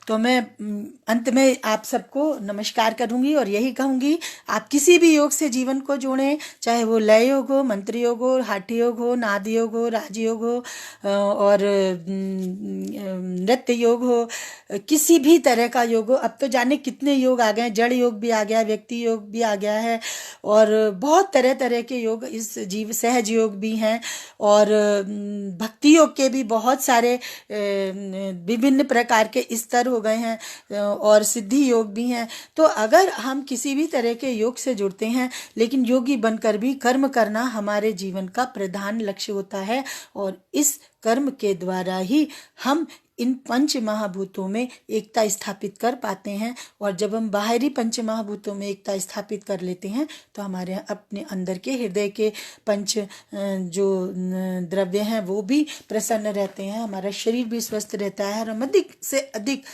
तो मैं अंत में आप सबको नमस्कार करूंगी और यही कहूंगी, आप किसी भी योग से जीवन को जोड़ें, चाहे वो लय योग हो, मंत्र योग हो, हाठी योग हो, नाद योग हो, राजयोग हो और नृत्य योग हो, किसी भी तरह का योग हो। अब तो जाने कितने योग आ गए हैं, जड़ योग भी आ गया, व्यक्ति योग भी आ गया है, और बहुत तरह तरह के योग इस जीव, सहज योग भी हैं, और भक्ति योग के भी बहुत सारे विभिन्न प्रकार के स्तर हो गए हैं, और सिद्धि योग भी हैं। तो अगर हम किसी भी तरह के योग से जुड़ते हैं, लेकिन योगी बनकर भी कर्म करना हमारे जीवन का प्रधान लक्ष्य होता है, और इस कर्म के द्वारा ही हम इन पंच महाभूतों में एकता स्थापित कर पाते हैं, और जब हम बाहरी पंच महाभूतों में एकता स्थापित कर लेते हैं तो हमारे अपने अंदर के हृदय के पंच जो द्रव्य हैं वो भी प्रसन्न रहते हैं, हमारा शरीर भी स्वस्थ रहता है, और हम अधिक से अधिक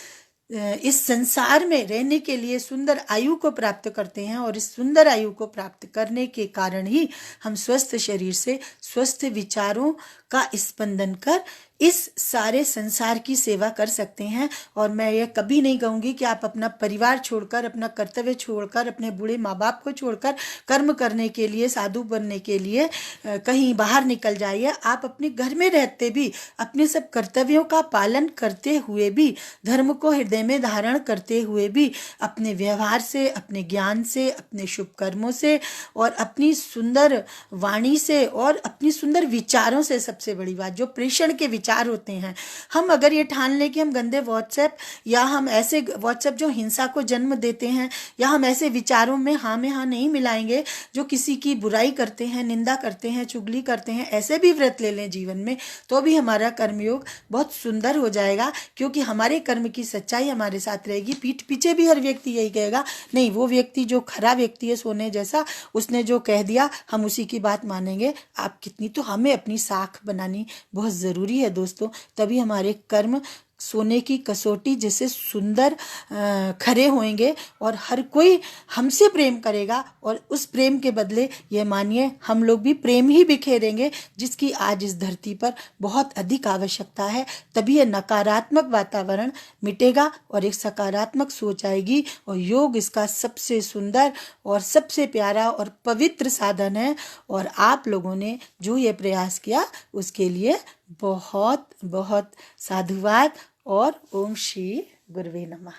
इस संसार में रहने के लिए सुंदर आयु को प्राप्त करते हैं, और इस सुंदर आयु को प्राप्त करने के कारण ही हम स्वस्थ शरीर से स्वस्थ विचारों का स्पंदन कर इस सारे संसार की सेवा कर सकते हैं। और मैं ये कभी नहीं कहूँगी कि आप अपना परिवार छोड़कर, अपना कर्तव्य छोड़कर, अपने बूढ़े माँ बाप को छोड़कर कर्म करने के लिए, साधु बनने के लिए कहीं बाहर निकल जाइए। आप अपने घर में रहते भी अपने सब कर्तव्यों का पालन करते हुए भी, धर्म को हृदय में धारण करते हुए भी, अपने व्यवहार से, अपने ज्ञान से, अपने शुभ कर्मों से, और अपनी सुंदर वाणी से, और अपनी सुंदर विचारों से, सबसे बड़ी बात जो प्रेषण के विचार होते हैं, हम अगर ये ठान लें कि हम गंदे व्हाट्सएप, या हम ऐसे व्हाट्सएप जो हिंसा को जन्म देते हैं, या हम ऐसे विचारों में हाँ नहीं मिलाएंगे जो किसी की बुराई करते हैं, निंदा करते हैं, चुगली करते हैं, ऐसे भी व्रत ले लें जीवन में, तो भी हमारा कर्मयोग बहुत सुंदर हो जाएगा, क्योंकि हमारे कर्म की सच्चाई हमारे साथ रहेगी। पीठ पीछे भी हर व्यक्ति यही कहेगा, नहीं वो व्यक्ति जो खरा व्यक्ति है सोने जैसा, उसने जो कह दिया हम उसी की बात मानेंगे। आप कितनी, तो हमें अपनी साख बनानी बहुत ज़रूरी है दोस्तों, तभी हमारे कर्म सोने की कसौटी जैसे सुंदर खरे होंगे, और हर कोई हमसे प्रेम करेगा, और उस प्रेम के बदले ये मानिए हम लोग भी प्रेम ही बिखेरेंगे, जिसकी आज इस धरती पर बहुत अधिक आवश्यकता है। तभी ये नकारात्मक वातावरण मिटेगा और एक सकारात्मक सोच आएगी, और योग इसका सबसे सुंदर और सबसे प्यारा और पवित्र साधन है। और आप लोगों ने जो ये प्रयास किया उसके लिए बहुत बहुत साधुवाद, और ओम श्री गुरुवे नमः।